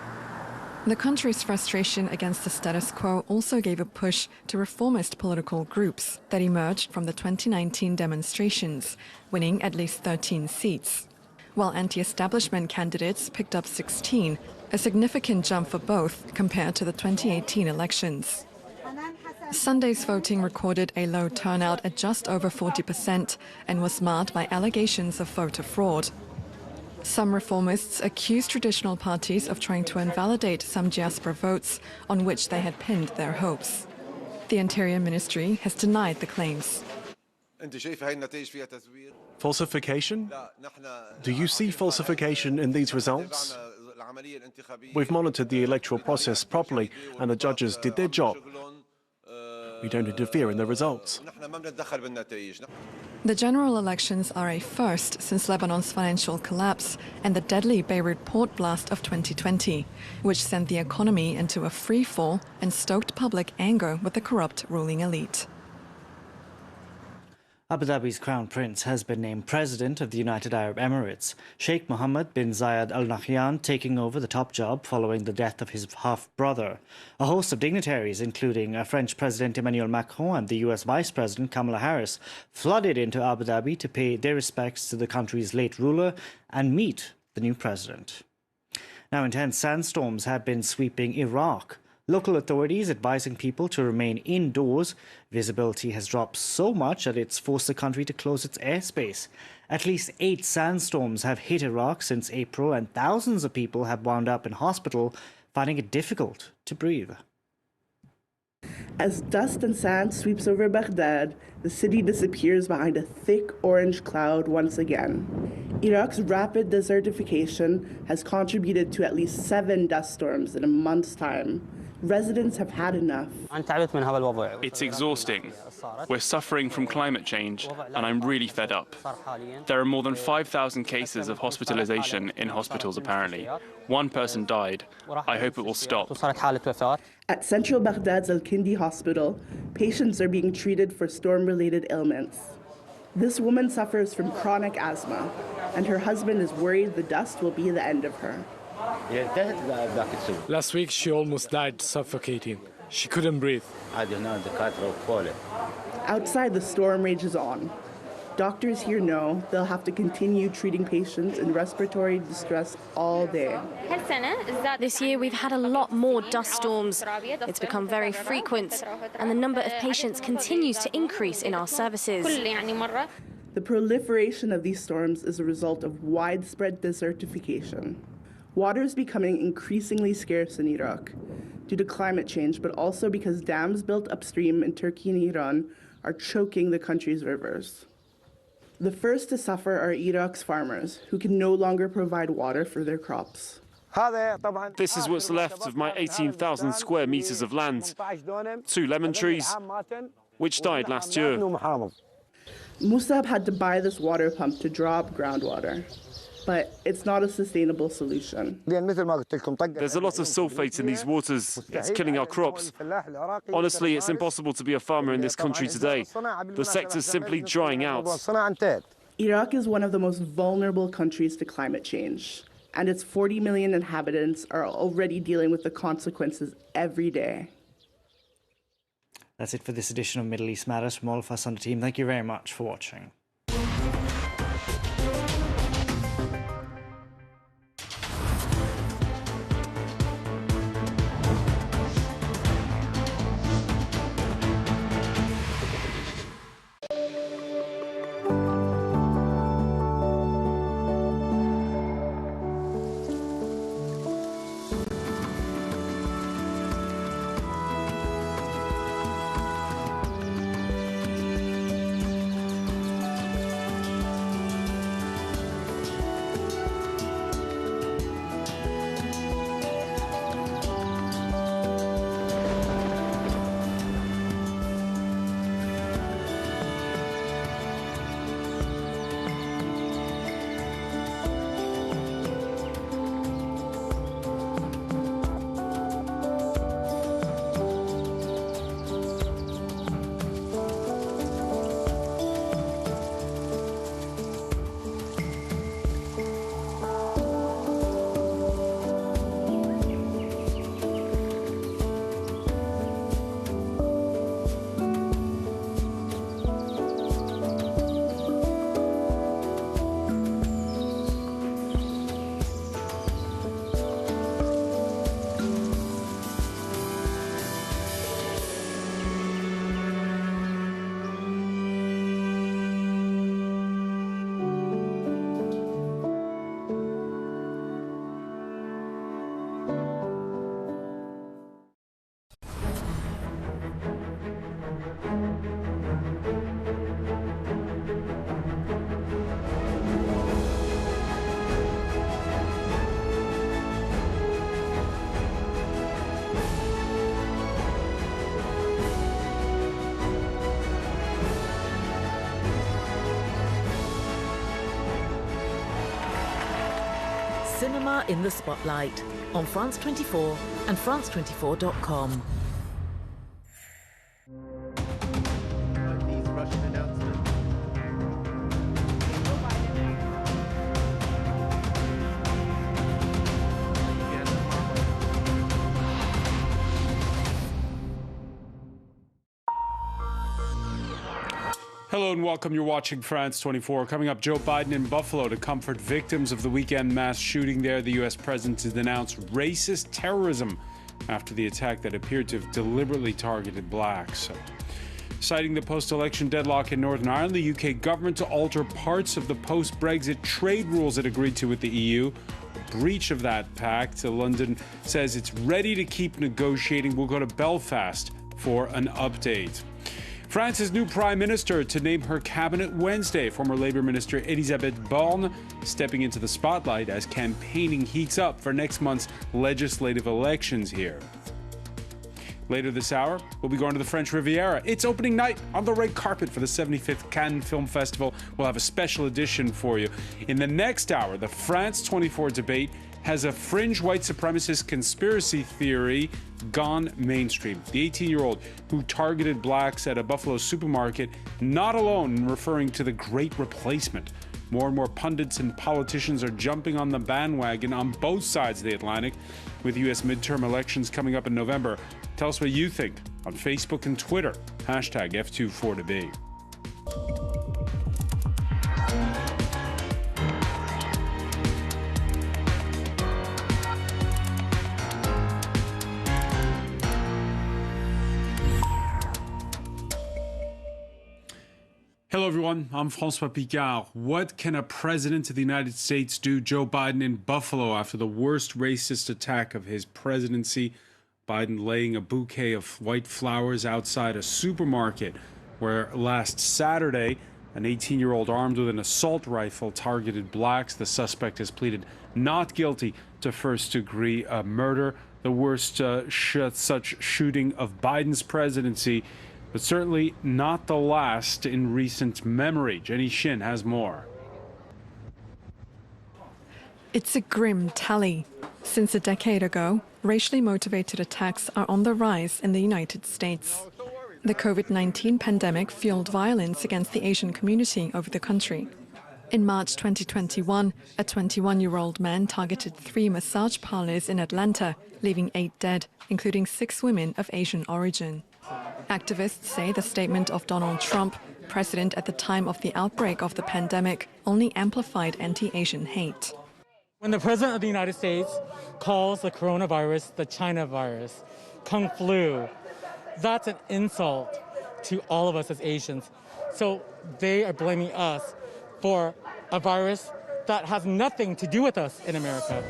The country's frustration against the status quo also gave a push to reformist political groups that emerged from the 2019 demonstrations, winning at least 13 seats. while anti-establishment candidates picked up 16, a significant jump for both compared to the 2018 elections. Sunday's voting recorded a low turnout at just over 40% and was marred by allegations of voter fraud. Some reformists accused traditional parties of trying to invalidate some diaspora votes on which they had pinned their hopes. The Interior Ministry has denied the claims.
Falsification? Do you see falsification in these results? We've monitored the electoral process properly, and the judges did their job. We don't interfere in the results.
The general elections are a first since Lebanon's financial collapse and the deadly Beirut port blast of 2020, which sent the economy into a free fall and stoked public anger with the corrupt ruling elite.
Abu Dhabi's Crown Prince has been named President of the United Arab Emirates, Sheikh Mohammed bin Zayed Al Nahyan taking over the top job following the death of his half-brother. A host of dignitaries, including French President Emmanuel Macron and the US Vice President Kamala Harris, flooded into Abu Dhabi to pay their respects to the country's late ruler and meet the new president. Now, intense sandstorms have been sweeping Iraq. Local authorities advising people to remain indoors. Visibility has dropped so much that it's forced the country to close its airspace. At least 8 sandstorms have hit Iraq since April, and thousands of people have wound up in hospital, finding it difficult to breathe.
As dust and sand sweeps over Baghdad, the city disappears behind a thick orange cloud once again. Iraq's rapid desertification has contributed to at least 7 dust storms in a month's time. Residents have had enough.
It's exhausting. We're suffering from climate change, and I'm really fed up. There are more than 5,000 cases of hospitalization in hospitals, apparently. 1 person died. I hope it will stop.
At central Baghdad's Al-Kindi hospital, patients are being treated for storm-related ailments. This woman suffers from chronic asthma, and her husband is worried the dust will be the end of her.
Last week, she almost died suffocating. She couldn't breathe.
Outside, the storm rages on. Doctors here know they'll have to continue treating patients in respiratory distress all day.
This year, we've had a lot more dust storms. It's become very frequent, and the number of patients continues to increase in our services.
The proliferation of these storms is a result of widespread desertification. Water is becoming increasingly scarce in Iraq due to climate change, but also because dams built upstream in Turkey and Iran are choking the country's rivers. The first to suffer are Iraq's farmers, who can no longer provide water for their crops.
This is what's left of my 18,000 square meters of land. 2 lemon trees, which died last year.
Musab had to buy this water pump to draw up groundwater. But it's not a sustainable solution.
There's a lot of sulfate in these waters. It's killing our crops. Honestly, it's impossible to be a farmer in this country today. The sector's simply drying out.
Iraq is one of the most vulnerable countries to climate change, and its 40 million inhabitants are already dealing with the consequences every day.
That's it for this edition of Middle East Matters. From all of us on the team, thank you very much for watching.
cinema in the spotlight on France 24 and France24.com.
Hello and welcome. You're watching France 24. Coming up, Joe Biden in Buffalo to comfort victims of the weekend mass shooting there. The U.S. president has denounced racist terrorism after the attack that appeared to have deliberately targeted blacks. Citing the post-election deadlock in Northern Ireland, the UK government to alter parts of the post-Brexit trade rules it agreed to with the EU. A breach of that pact. London says it's ready to keep negotiating. We'll go to Belfast for an update. France's new prime minister to name her cabinet Wednesday. Former Labour Minister Elisabeth Borne stepping into the spotlight as campaigning heats up for next month's legislative elections here. Later this hour, we'll be going to the French Riviera. It's opening night on the red carpet for the 75th Cannes Film Festival. We'll have a special edition for you. In the next hour, the France 24 debate has a fringe white supremacist conspiracy theory gone mainstream. The 18-year-old who targeted blacks at a Buffalo supermarket, not alone in referring to the Great Replacement. More and more pundits and politicians are jumping on the bandwagon on both sides of the Atlantic with U.S. midterm elections coming up in November. Tell us what you think on Facebook and Twitter. Hashtag F24debate. Hello, everyone. I'm François Picard. What can a president of the United States do? Joe Biden in Buffalo after the worst racist attack of his presidency. Biden laying a bouquet of white flowers outside a supermarket where last Saturday, an 18-year-old armed with an assault rifle targeted blacks. The suspect has pleaded not guilty to first-degree murder, the worst such shooting of Biden's presidency, but certainly not the last in recent memory. Jenny Shin has more.
It's a grim tally. Since a decade ago, racially motivated attacks are on the rise in the United States. The COVID-19 pandemic fueled violence against the Asian community over the country. In March 2021, a 21-year-old man targeted 3 massage parlors in Atlanta, leaving 8 dead, including 6 women of Asian origin. Activists say the statement of Donald Trump, president at the time of the outbreak of the pandemic, only amplified anti-Asian hate.
When the President of the United States calls the coronavirus the China virus, Kung flu, that's an insult to all of us as Asians. So they are blaming us for a virus that has nothing to do with us in America.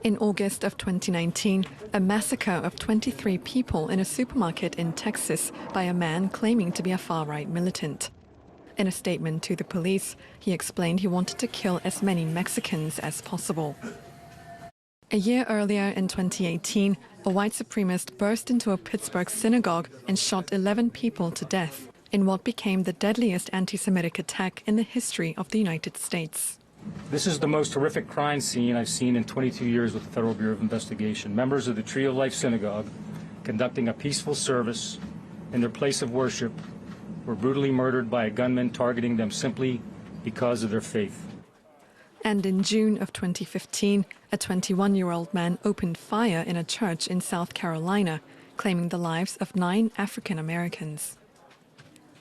In August of 2019, a massacre of 23 people in a supermarket in Texas by a man claiming to be a far-right militant. In a statement to the police, he explained he wanted to kill as many Mexicans as possible. A year earlier, in 2018, a white supremacist burst into a Pittsburgh synagogue and shot 11 people to death in what became the deadliest anti-Semitic attack in the history of the United States.
This is the most horrific crime scene I've seen in 22 years with the Federal Bureau of Investigation. Members of the Tree of Life Synagogue, conducting a peaceful service in their place of worship, were brutally murdered by a gunman targeting them simply because of their faith.
And in June of 2015, a 21-year-old man opened fire in a church in South Carolina, claiming the lives of 9 African Americans.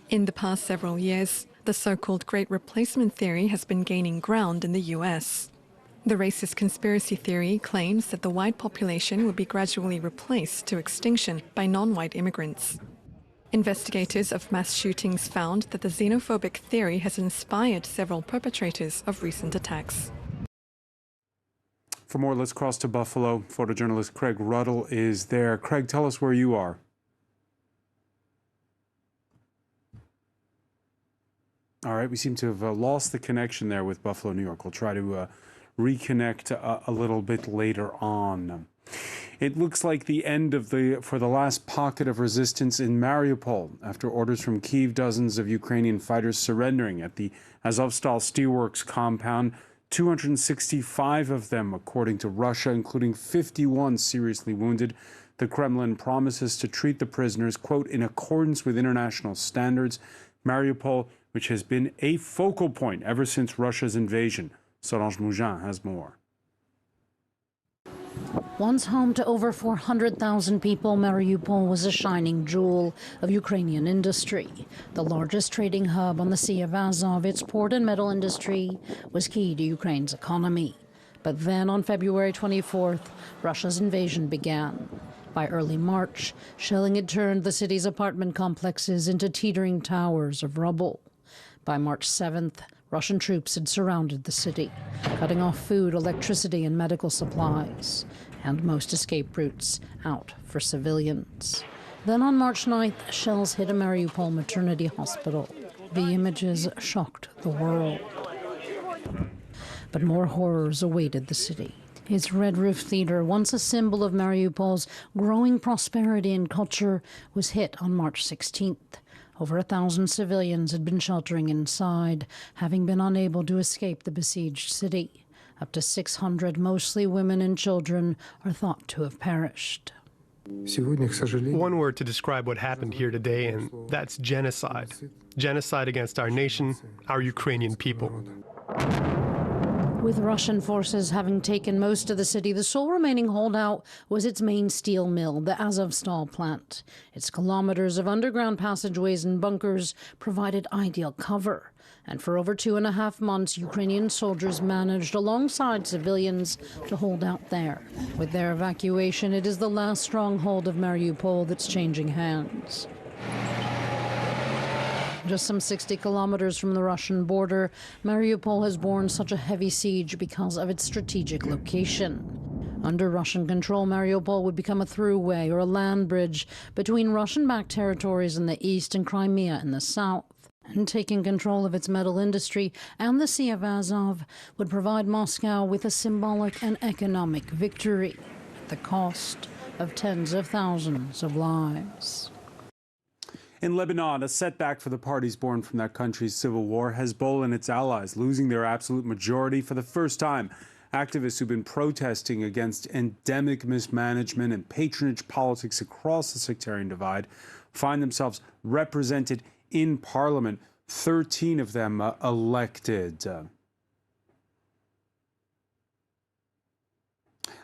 In the past several years, the so-called Great Replacement theory has been gaining ground in the US. The racist conspiracy theory claims that the white population would be gradually replaced to extinction by non-white immigrants. Investigators of mass shootings found that the xenophobic theory has inspired several perpetrators of recent attacks.
For more, let's cross to Buffalo. Photojournalist Craig Ruddle is there. Craig, tell us where you are. All right, we seem to have lost the connection there with Buffalo, New York. We'll try to reconnect a little bit later on. It looks like the end of for the last pocket of resistance in Mariupol after orders from Kyiv, dozens of Ukrainian fighters surrendering at the Azovstal Steelworks compound. 265 of them, according to Russia, including 51 seriously wounded. The Kremlin promises to treat the prisoners, quote, in accordance with international standards. Mariupol, which has been a focal point ever since Russia's invasion. Solange Mougin has more.
Once home to over 400,000 people, Mariupol was a shining jewel of Ukrainian industry. The largest trading hub on the Sea of Azov, its port and metal industry was key to Ukraine's economy. But then on February 24th, Russia's invasion began. By early March, shelling had turned the city's apartment complexes into teetering towers of rubble. By March 7th, Russian troops had surrounded the city, cutting off food, electricity, and medical supplies, and most escape routes out for civilians. Then on March 9th, shells hit a Mariupol maternity hospital. The images shocked the world. But more horrors awaited the city. Its Red Roof Theater, once a symbol of Mariupol's growing prosperity and culture, was hit on March 16th. Over 1,000 civilians had been sheltering inside, having been unable to escape the besieged city. Up to 600, mostly women and children, are thought to have perished.
One word to describe what happened here today, and that's genocide. Genocide against our nation, our Ukrainian people.
With Russian forces having taken most of the city, the sole remaining holdout was its main steel mill, the Azovstal plant. Its kilometers of underground passageways and bunkers provided ideal cover. And for over 2.5 months, Ukrainian soldiers managed, alongside civilians, to hold out there. With their evacuation, it is the last stronghold of Mariupol that's changing hands. Just some 60 kilometers from the Russian border, Mariupol has borne such a heavy siege because of its strategic location. Under Russian control, Mariupol would become a throughway or a land bridge between Russian-backed territories in the east and Crimea in the south. And taking control of its metal industry and the Sea of Azov would provide Moscow with a symbolic and economic victory at the cost of tens of thousands of lives.
In Lebanon, a setback for the parties born from that country's civil war, Hezbollah and its allies losing their absolute majority for the first time. Activists who've been protesting against endemic mismanagement and patronage politics across the sectarian divide find themselves represented in parliament, 13 of them elected.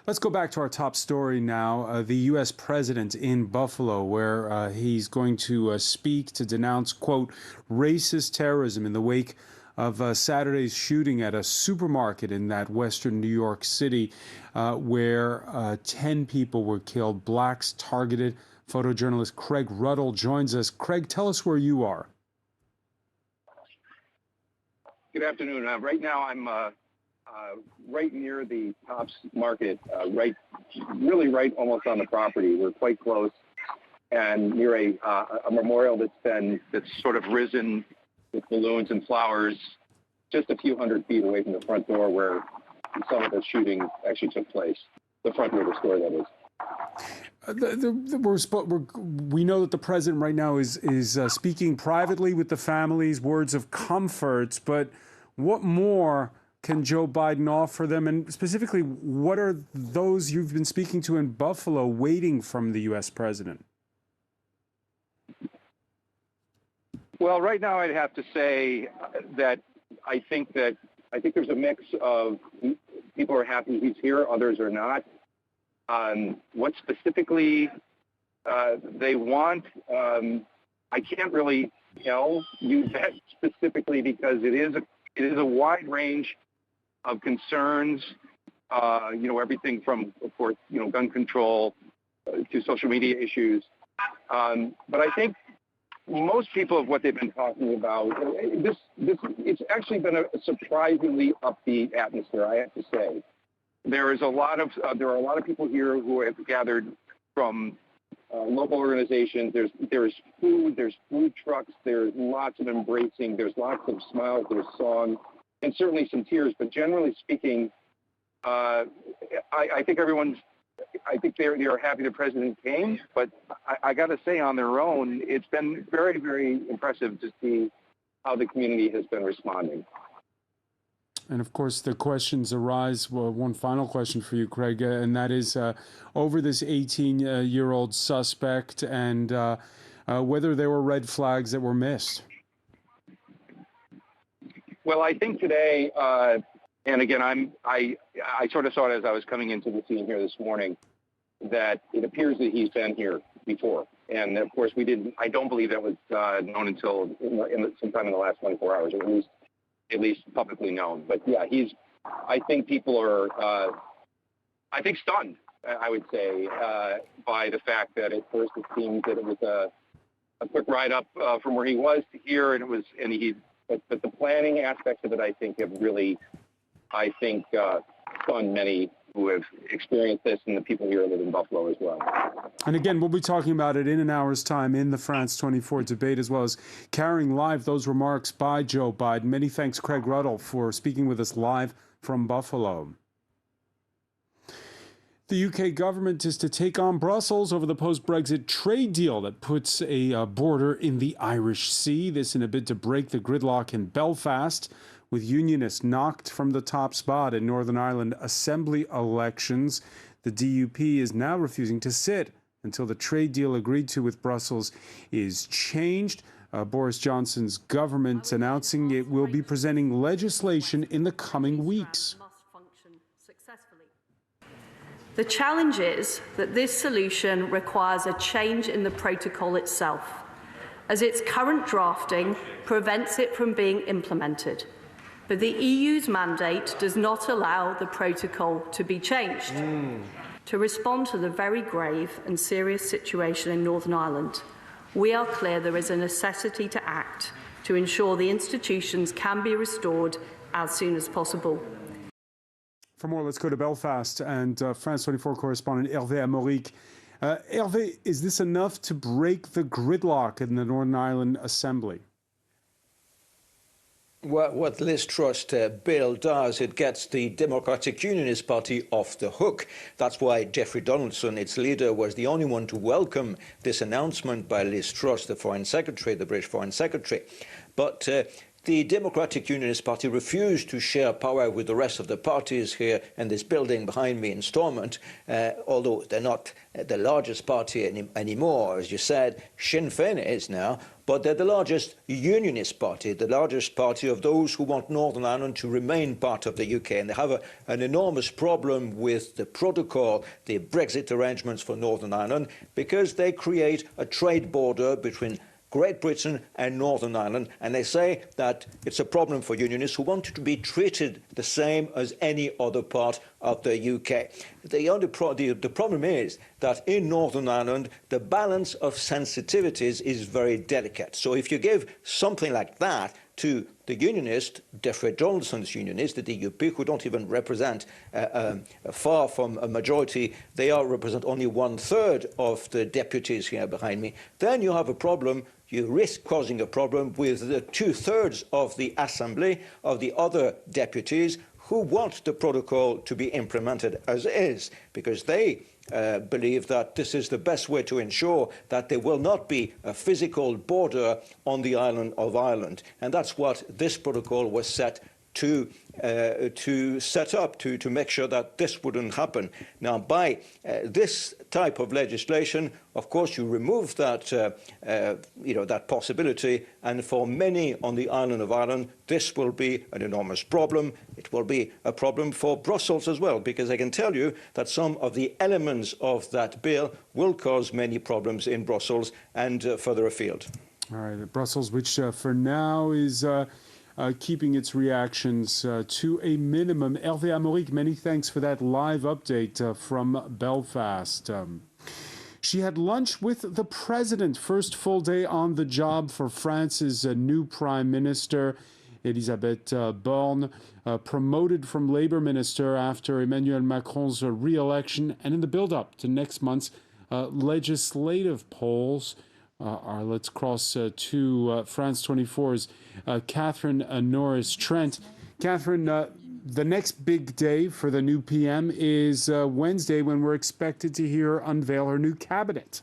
Let's go back to our top story now. The U.S. president in Buffalo, where he's going to speak to denounce, quote, racist terrorism in the wake of Saturday's shooting at a supermarket in that western New York City, where 10 people were killed, blacks targeted. Photojournalist Craig Ruddle joins us. Craig, tell us where you are.
Good afternoon. Right now, I'm right near the Tops Market, really right almost on the property. We're quite close, and near a memorial that's sort of risen with balloons and flowers, just a few hundred feet away from the front door where some of the shooting actually took place. The front door of the store, that is.
We know that the president right now is speaking privately with the families, words of comfort, but what more can Joe Biden offer them? And specifically, what are those you've been speaking to in Buffalo waiting from the U.S. president?
Well, right now I'd have to say that I think there's a mix of people are happy he's here, others are not. What specifically they want, I can't really tell you that specifically because it is a wide range of concerns. Everything from, of course, gun control to social media issues. But I think most people of what they've been talking about, it's actually been a surprisingly upbeat atmosphere, I have to say. There are a lot of people here who have gathered from local organizations. There's food trucks. There's lots of embracing. There's lots of smiles. There's song, and certainly some tears. But generally speaking, I think they're happy the president came. But I got to say, on their own, it's been very, very impressive to see how the community has been responding.
And of course, the questions arise. Well, one final question for you, Craig, and that is over this 18-year-old suspect and whether there were red flags that were missed.
Well, I think today, and again, I sort of saw it as I was coming into the scene here this morning, that it appears that he's been here before. And of course, I don't believe that was known until sometime in the last 24 hours, or at least publicly known. But yeah, I think people are, I think, stunned, I would say, by the fact that at first it seemed that it was a quick ride up from where he was to here, but the planning aspects of it, I think, have really, stunned many who have experienced this, and the people here live in Buffalo as well.
And again, we'll be talking about it in an hour's time in the France 24 debate, as well as carrying live those remarks by Joe Biden. Many thanks, Craig Ruddle, for speaking with us live from Buffalo. The UK government is to take on Brussels over the post-Brexit trade deal that puts a border in the Irish Sea. This in a bid to break the gridlock in Belfast, with unionists knocked from the top spot in Northern Ireland Assembly elections. The DUP is now refusing to sit until the trade deal agreed to with Brussels is changed. Boris Johnson's government announcing it will be presenting legislation in the coming weeks.
The challenge is that this solution requires a change in the protocol itself, as its current drafting prevents it from being implemented. But the EU's mandate does not allow the protocol to be changed. To respond to the very grave and serious situation in Northern Ireland, we are clear there is a necessity to act to ensure the institutions can be restored as soon as possible.
For more, let's go to Belfast and France 24 correspondent Hervé Amorique. Hervé, is this enough to break the gridlock in the Northern Ireland Assembly?
What Liz Truss bill does, it gets the Democratic Unionist Party off the hook. That's why Jeffrey Donaldson, its leader, was the only one to welcome this announcement by Liz Truss, the Foreign Secretary, the British Foreign Secretary. But the Democratic Unionist Party refused to share power with the rest of the parties here in this building behind me in Stormont, although they're not the largest party anymore. As you said, Sinn Féin is now, but they're the largest unionist party, the largest party of those who want Northern Ireland to remain part of the UK. And they have an enormous problem with the protocol, the Brexit arrangements for Northern Ireland, because they create a trade border between Great Britain and Northern Ireland, and they say that it's a problem for unionists who want to be treated the same as any other part of the UK. The problem is that in Northern Ireland, the balance of sensitivities is very delicate. So if you give something like that to the unionist, Jeffrey Donaldson's unionists, the DUP, who don't even represent far from a majority, they represent only 1/3 of the deputies here behind me, then you have a problem. You risk causing a problem with the 2/3 of the Assembly, of the other deputies, who want the protocol to be implemented as is, because they believe that this is the best way to ensure that there will not be a physical border on the island of Ireland. And that's what this protocol was set to set up, to make sure that this wouldn't happen. Now, by this type of legislation, of course, you remove that, that possibility, and for many on the island of Ireland, this will be an enormous problem. It will be a problem for Brussels as well, because I can tell you that some of the elements of that bill will cause many problems in Brussels and further afield.
All right, Brussels, which for now is keeping its reactions to a minimum. Hervé Amorique, many thanks for that live update from Belfast. She had lunch with the president, first full day on the job for France's new prime minister, Elisabeth Borne, promoted from labor minister after Emmanuel Macron's re-election, and in the build-up to next month's legislative polls. Let's cross to France 24's Catherine Norris-Trent. Catherine, the next big day for the new PM is Wednesday, when we're expected to hear unveil her new cabinet.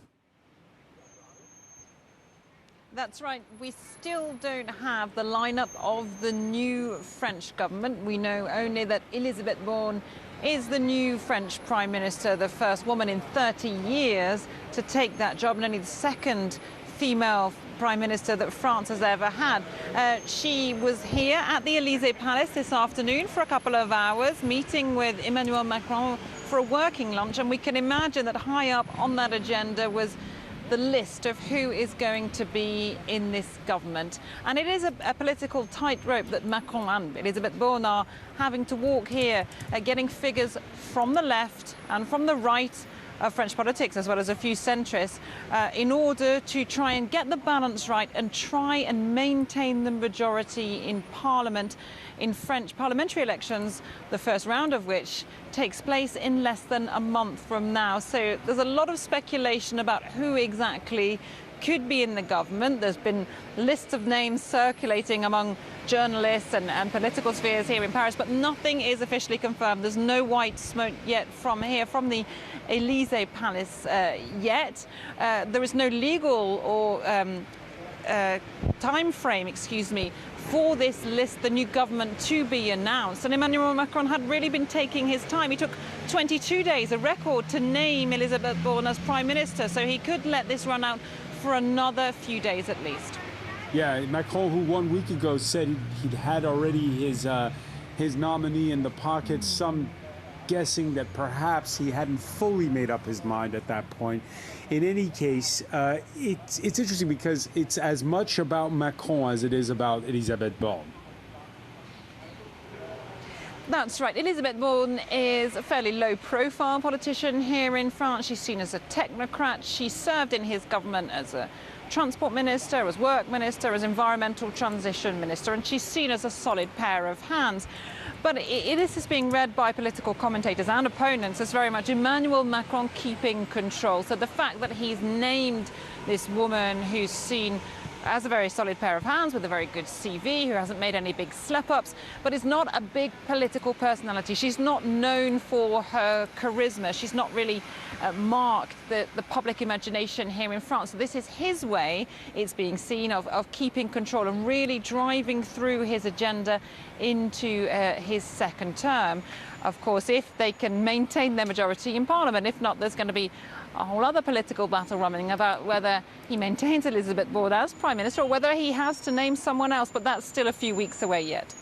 That's right. We still don't have the lineup of the new French government. We know only that Elisabeth Borne is the new French Prime Minister, the first woman in 30 years to take that job, and only the second female Prime Minister that France has ever had. She was here at the Élysée Palace this afternoon for a couple of hours, meeting with Emmanuel Macron for a working lunch, and we can imagine that high up on that agenda was the list of who is going to be in this government. And it is a political tightrope that Macron and Elisabeth Borne are having to walk here, getting figures from the left and from the right of French politics, as well as a few centrists, in order to try and get the balance right and try and maintain the majority in Parliament in French parliamentary elections, the first round of which takes place in less than a month from now. So there's a lot of speculation about who exactly could be in the government. There's been lists of names circulating among journalists and political spheres here in Paris, but nothing is officially confirmed. There's no white smoke yet from here, from the Élysée Palace yet. There is no legal or time frame, for this list, the new government, to be announced. And Emmanuel Macron had really been taking his time. He took 22 days, a record, to name Elisabeth Borne as Prime Minister, so he could let this run out for another few days at least.
Yeah, Macron, who 1 week ago said he'd had already his nominee in the pocket, some guessing that perhaps he hadn't fully made up his mind at that point. In any case, it's interesting because it's as much about Macron as it is about Elisabeth Borne.
That's right. Elisabeth Borne is a fairly low-profile politician here in France. She's seen as a technocrat. She served in his government as a transport minister, as work minister, as environmental transition minister, and she's seen as a solid pair of hands. But this is being read by political commentators and opponents as very much Emmanuel Macron keeping control. So the fact that he's named this woman who's seen as a very solid pair of hands with a very good CV, who hasn't made any big slip-ups, but is not a big political personality. She's not known for her charisma. She's not really marked the public imagination here in France. So this is his way, it's being seen, of keeping control and really driving through his agenda into his second term. Of course, if they can maintain their majority in Parliament. If not, there's going to be a whole other political battle running about whether he maintains Elisabeth Borne as Prime Minister or whether he has to name someone else, but that's still a few weeks away yet.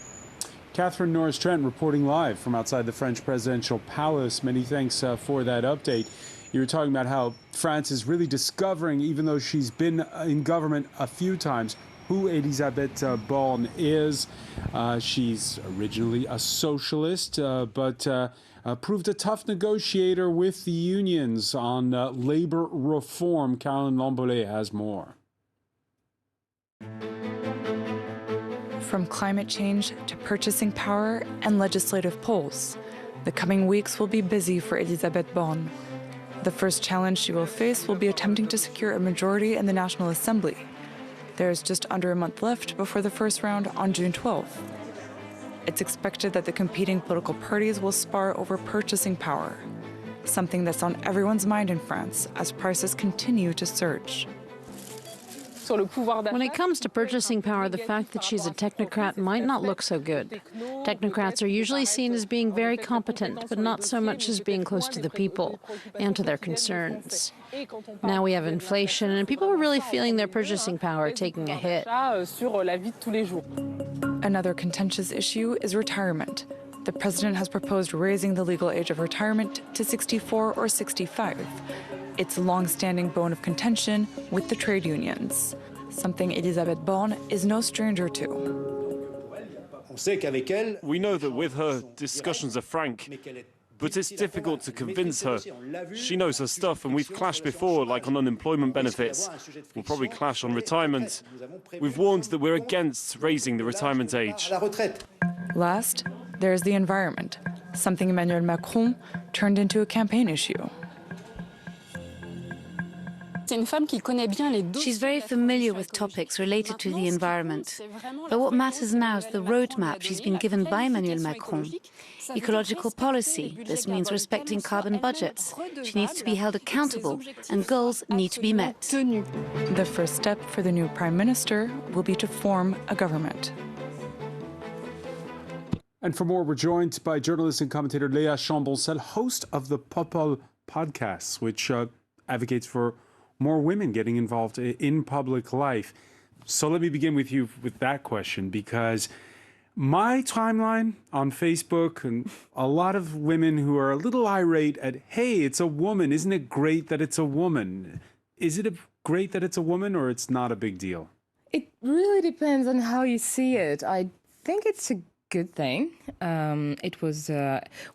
Catherine Norris-Trent reporting live from outside the French presidential palace. Many thanks for that update. You were talking about how France is really discovering, even though she's been in government a few times, who Elisabeth Borne is. She's originally a socialist, but proved a tough negotiator with the unions on labor reform. Caroline Lambolet has more.
From climate change to purchasing power and legislative polls, the coming weeks will be busy for Elisabeth Borne. The first challenge she will face will be attempting to secure a majority in the National Assembly. There is just under a month left before the first round on June 12th. It's expected that the competing political parties will spar over purchasing power, something that's on everyone's mind in France as prices continue to surge.
When it comes to purchasing power, the fact that she's a technocrat might not look so good. Technocrats are usually seen as being very competent, but not so much as being close to the people and to their concerns. Now we have inflation, and people are really feeling their purchasing power taking a hit.
Another contentious issue is retirement. The president has proposed raising the legal age of retirement to 64 or 65. It's a long-standing bone of contention with the trade unions, something Elisabeth Borne is no stranger to.
We know that with her, discussions are frank, but it's difficult to convince her. She knows her stuff, and we've clashed before, like on unemployment benefits. We'll probably clash on retirement. We've warned that we're against raising the retirement age.
Last, there's the environment, something Emmanuel Macron turned into a campaign issue.
She's very familiar with topics related to the environment. But what matters now is the roadmap she's been given by Emmanuel Macron. Ecological policy, this means respecting carbon budgets. She needs to be held accountable, and goals need to be met.
The first step for the new Prime Minister will be to form a government.
And for more, we're joined by journalist and commentator Léa Chamboncel, host of the Popol podcast, which advocates for more women getting involved in public life. So let me begin with you with that question, because my timeline on Facebook and a lot of women who are a little irate at, hey, it's a woman. Isn't it great that it's a woman? Is it great that it's a woman, or it's not a big deal?
It really depends on how you see it. I think it's a good thing.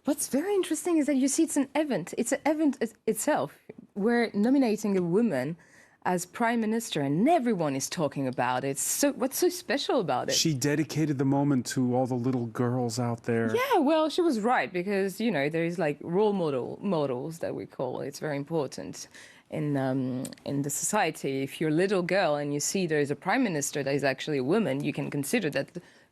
What's very interesting is that you see it's an event. It's an event itself. We're nominating a woman as prime minister, and everyone is talking about it. So what's so special about it?
She dedicated the moment to all the little girls out there.
Yeah, well, she was right, because, you know, there is like role models that we call. It's very important in the society. If you're a little girl and you see there is a prime minister that is actually a woman, you can consider that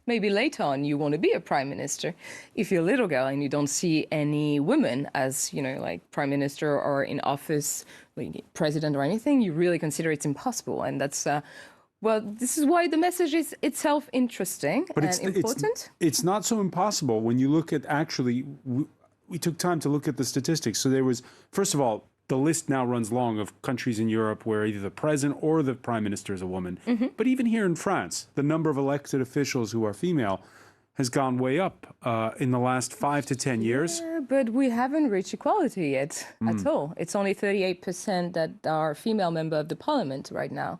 maybe later on you want to be a prime minister. If you're a little girl and you don't see any women as, you know, like prime minister or in office, like president or anything, you really consider it's impossible. And that's, well, this is why the message is itself interesting and important.
It's not so impossible when you look at, actually, we took time to look at the statistics. So there was, first of all, the list now runs long of countries in Europe where either the president or the prime minister is a woman. Mm-hmm. But even here in France, the number of elected officials who are female has gone way up in the last 5 to 10 years.
Yeah, but we haven't reached equality yet at all. It's only 38% that are female member of the parliament right now.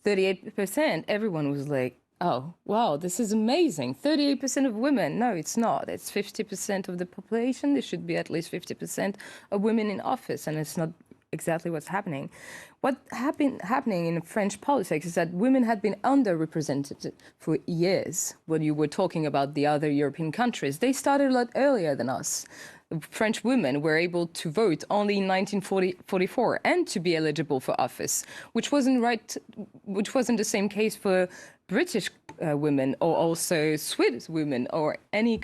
38%, everyone was like, oh, wow, this is amazing. 38% of women. No, it's not. It's 50% of the population. There should be at least 50% of women in office, and it's not exactly what's happening. What happening in French politics is that women had been underrepresented for years. When you were talking about the other European countries, they started a lot earlier than us. French women were able to vote only in 1944 and to be eligible for office, which wasn't the same case for British women or also Swiss women or any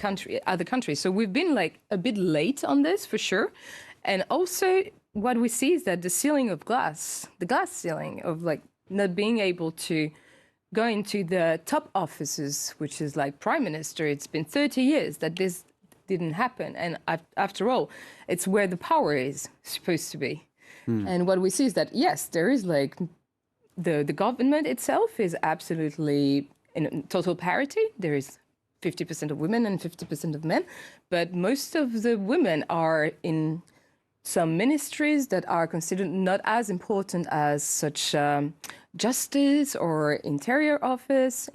other country. So we've been like a bit late on this for sure. And also what we see is that the glass ceiling of like not being able to go into the top offices, which is like prime minister, it's been 30 years that this didn't happen. And after all, it's where the power is supposed to be. And what we see is that, yes, there is like the government itself is absolutely in total parity. There is 50% of women and 50% of men, but most of the women are in some ministries that are considered not as important as such justice or internal affairs,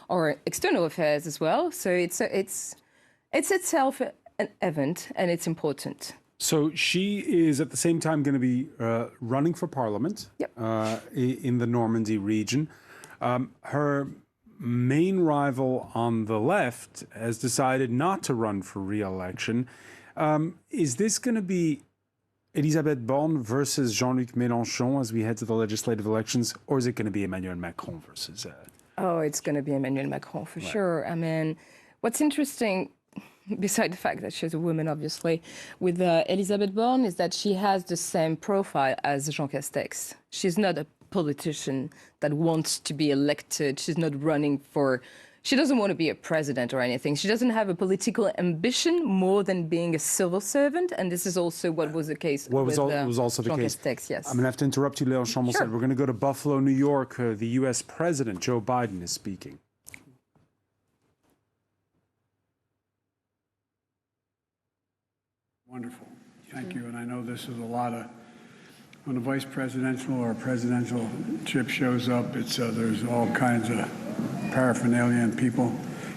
or external affairs as well. So it's itself an event, and it's important.
So she is at the same time going to be running for parliament in the Normandy region. Her main rival on the left has decided not to run for re-election. Is this going to be Elisabeth Borne versus Jean-Luc Mélenchon as we head to the legislative elections, or is it going to be Emmanuel Macron versus...
Oh, it's going to be Emmanuel Macron for sure. I mean, what's interesting, beside the fact that she's a woman, obviously, with Elisabeth Borne is that she has the same profile as Jean Castex. She's not a politician that wants to be elected. She's not running for... She doesn't want to be a president or anything. She doesn't have a political ambition more than being a civil servant. And this is also what was the case with
was also the case.
Castex, yes.
I'm going to have to interrupt you, Léa Chamboncel. Sure. We're going to go to Buffalo, New York. The U.S. President, Joe Biden, is speaking.
Wonderful. Thank you. And I know this is a lot of, when a vice presidential or a presidential trip shows up, there's all kinds of paraphernalia and people,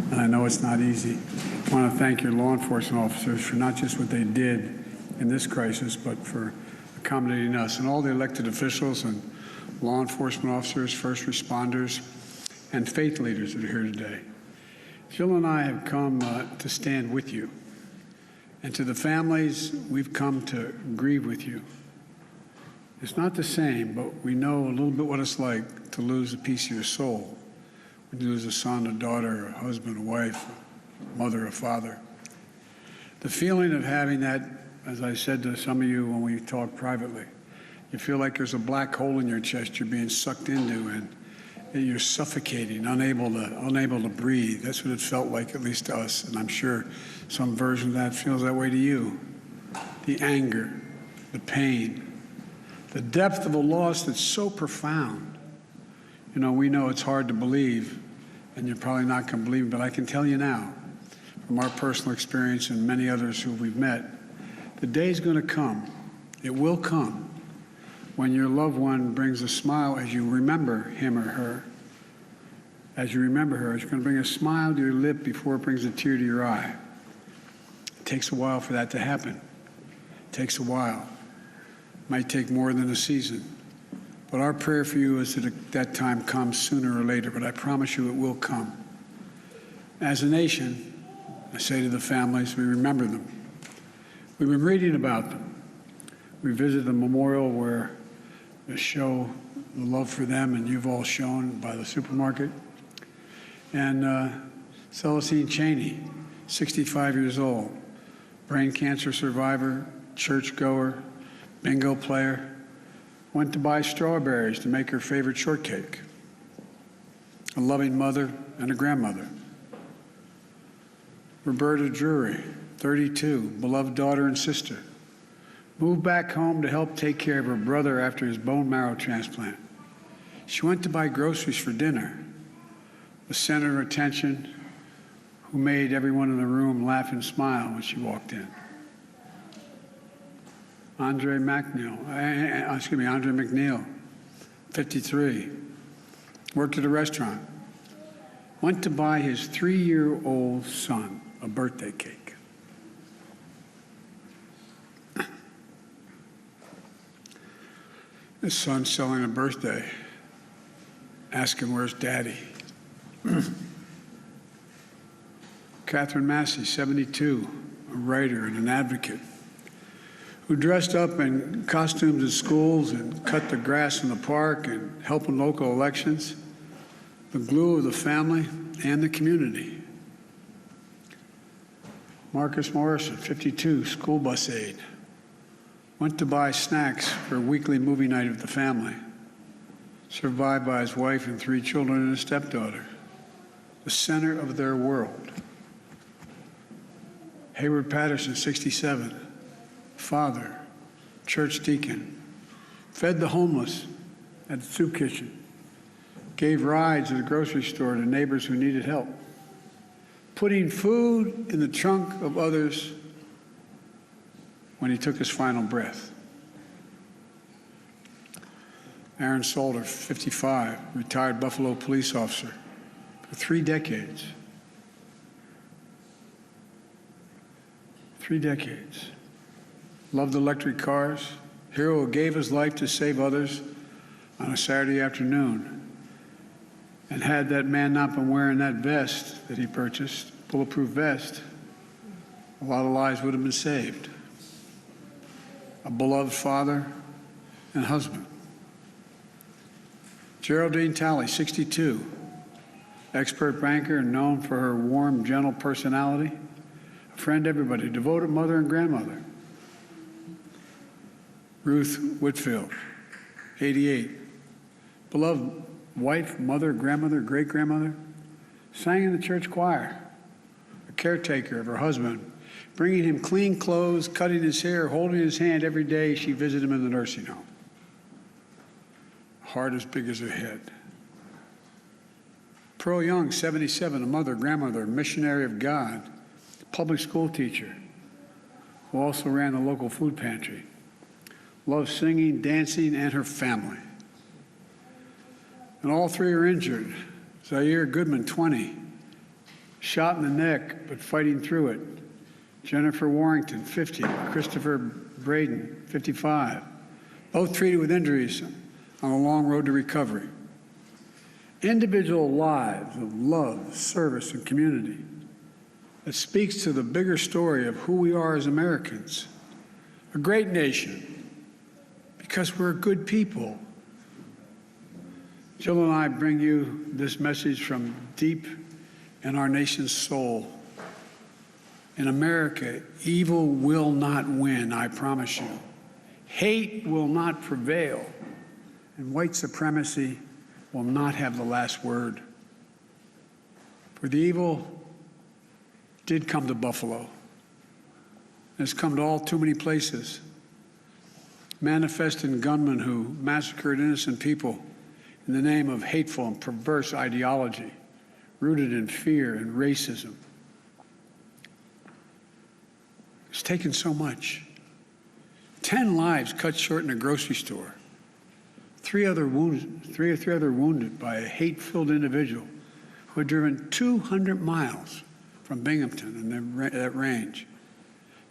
and I know it's not easy. I want to thank your law enforcement officers for not just what they did in this crisis, but for accommodating us, and all the elected officials and law enforcement officers, first responders, and faith leaders that are here today. Jill and I have come to stand with you. And to the families, we've come to grieve with you. It's not the same, but we know a little bit what it's like to lose a piece of your soul. When you lose a son, a daughter, a husband, a wife, a mother, a father. The feeling of having that, as I said to some of you when we talked privately, you feel like there's a black hole in your chest you're being sucked into, and you're suffocating, unable to breathe. That's what it felt like, at least to us, and I'm sure some version of that feels that way to you. The anger, the pain, the depth of a loss that's so profound. You know, we know it's hard to believe, and you're probably not going to believe it, but I can tell you now, from our personal experience and many others who we've met, the day's going to come, it will come, when your loved one brings a smile as you remember him or her. As you remember her, it's going to bring a smile to your lip before it brings a tear to your eye. It takes a while for that to happen. It takes a while. It might take more than a season. But our prayer for you is that that time comes sooner or later, but I promise you it will come. As a nation, I say to the families, we remember them. We've been reading about them. We visited the memorial where they show the love for them, and you've all shown by the supermarket. And Celestine Cheney, 65 years old, brain cancer survivor, churchgoer, bingo player, went to buy strawberries to make her favorite shortcake. A loving mother and a grandmother. Roberta Drury, 32, beloved daughter and sister, moved back home to help take care of her brother after his bone marrow transplant. She went to buy groceries for dinner, the center of attention, who made everyone in the room laugh and smile when she walked in. Andre McNeil, 53, worked at a restaurant, went to buy his 3-year-old son a birthday cake. His son's selling a birthday, asking, where's Daddy? Catherine Massey, 72, a writer and an advocate, who dressed up in costumes at schools and cut the grass in the park and helped in local elections, the glue of the family and the community. Marcus Morrison, 52, school bus aide, went to buy snacks for a weekly movie night of the family, survived by his wife and 3 children and a stepdaughter, the center of their world. Hayward Patterson, 67, father, church deacon, fed the homeless at the soup kitchen, gave rides at the grocery store to neighbors who needed help, putting food in the trunk of others when he took his final breath. Aaron Solder, 55, retired Buffalo police officer for 3 decades. 3 decades. Loved electric cars. Hero who gave his life to save others on a Saturday afternoon. And had that man not been wearing that vest that he purchased, bulletproof vest, a lot of lives would have been saved. A beloved father and husband. Geraldine Talley, 62, expert banker and known for her warm, gentle personality, a friend to everybody, devoted mother and grandmother. Ruth Whitfield, 88, beloved wife, mother, grandmother, great-grandmother, sang in the church choir, a caretaker of her husband, bringing him clean clothes, cutting his hair, holding his hand every day she visited him in the nursing home. Heart as big as her head. Pearl Young, 77, a mother, grandmother, missionary of God, public school teacher, who also ran the local food pantry. Loved singing, dancing, and her family. And all 3 are injured. Zaire Goodman, 20, shot in the neck, but fighting through it. Jennifer Warrington, 50, Christopher Braden, 55, both treated with injuries on a long road to recovery. Individual lives of love, service, and community that speaks to the bigger story of who we are as Americans. A great nation because we're good people. Jill and I bring you this message from deep in our nation's soul. In America, evil will not win, I promise you. Hate will not prevail, and white supremacy will not have the last word. For the evil did come to Buffalo. It's come to all too many places. Manifesting gunmen who massacred innocent people in the name of hateful and perverse ideology, rooted in fear and racism. It's taken so much. 10 lives cut short in a grocery store. Three other wounded by a hate-filled individual who had driven 200 miles from Binghamton in that range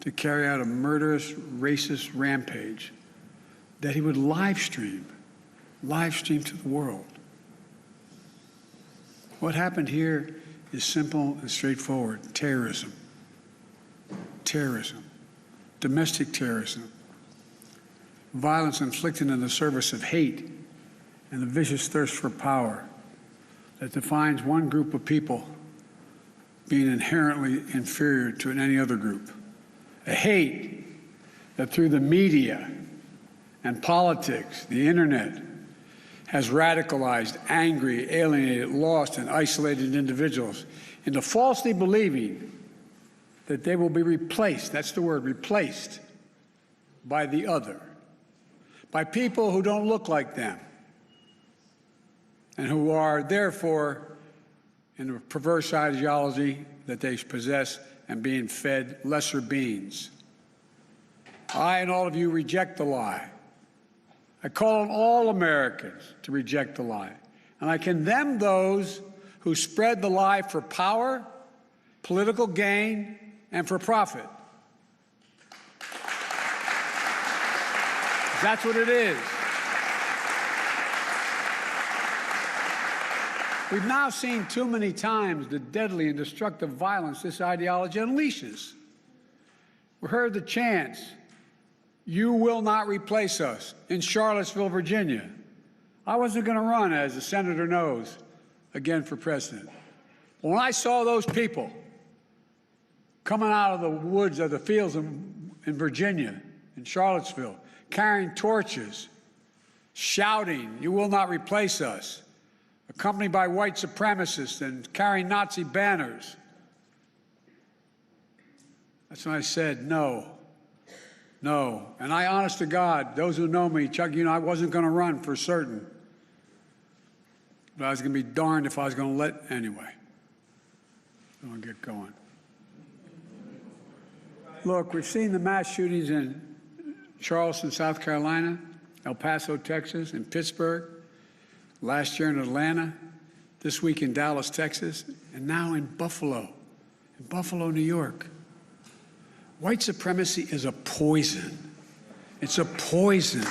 to carry out a murderous, racist rampage that he would live stream to the world. What happened here is simple and straightforward. Terrorism. Terrorism. Domestic terrorism. Violence inflicted in the service of hate and the vicious thirst for power that defines one group of people being inherently inferior to any other group. A hate that through the media and politics, the internet, has radicalized, angry, alienated, lost, and isolated individuals into falsely believing that they will be replaced, that's the word, replaced, by the other, by people who don't look like them, and who are therefore in a perverse ideology that they possess and being fed lesser beings. I and all of you reject the lie. I call on all Americans to reject the lie. And I condemn those who spread the lie for power, political gain, and for profit. That's what it is. We've now seen too many times the deadly and destructive violence this ideology unleashes. We heard the chants, "You will not replace us," in Charlottesville, Virginia. I wasn't going to run, as the senator knows, again for president. When I saw those people coming out of the woods of the fields in Virginia, in Charlottesville, carrying torches, shouting, "You will not replace us," accompanied by white supremacists and carrying Nazi banners, that's when I said, no. And I, honest to God, those who know me, Chuck, you know, I wasn't going to run for certain. But I was going to be darned if I was going to let anyway. I'm going to get going. Look, we've seen the mass shootings in Charleston, South Carolina, El Paso, Texas, and Pittsburgh, last year in Atlanta, this week in Dallas, Texas, and now in Buffalo, New York. White supremacy is a poison. It's a poison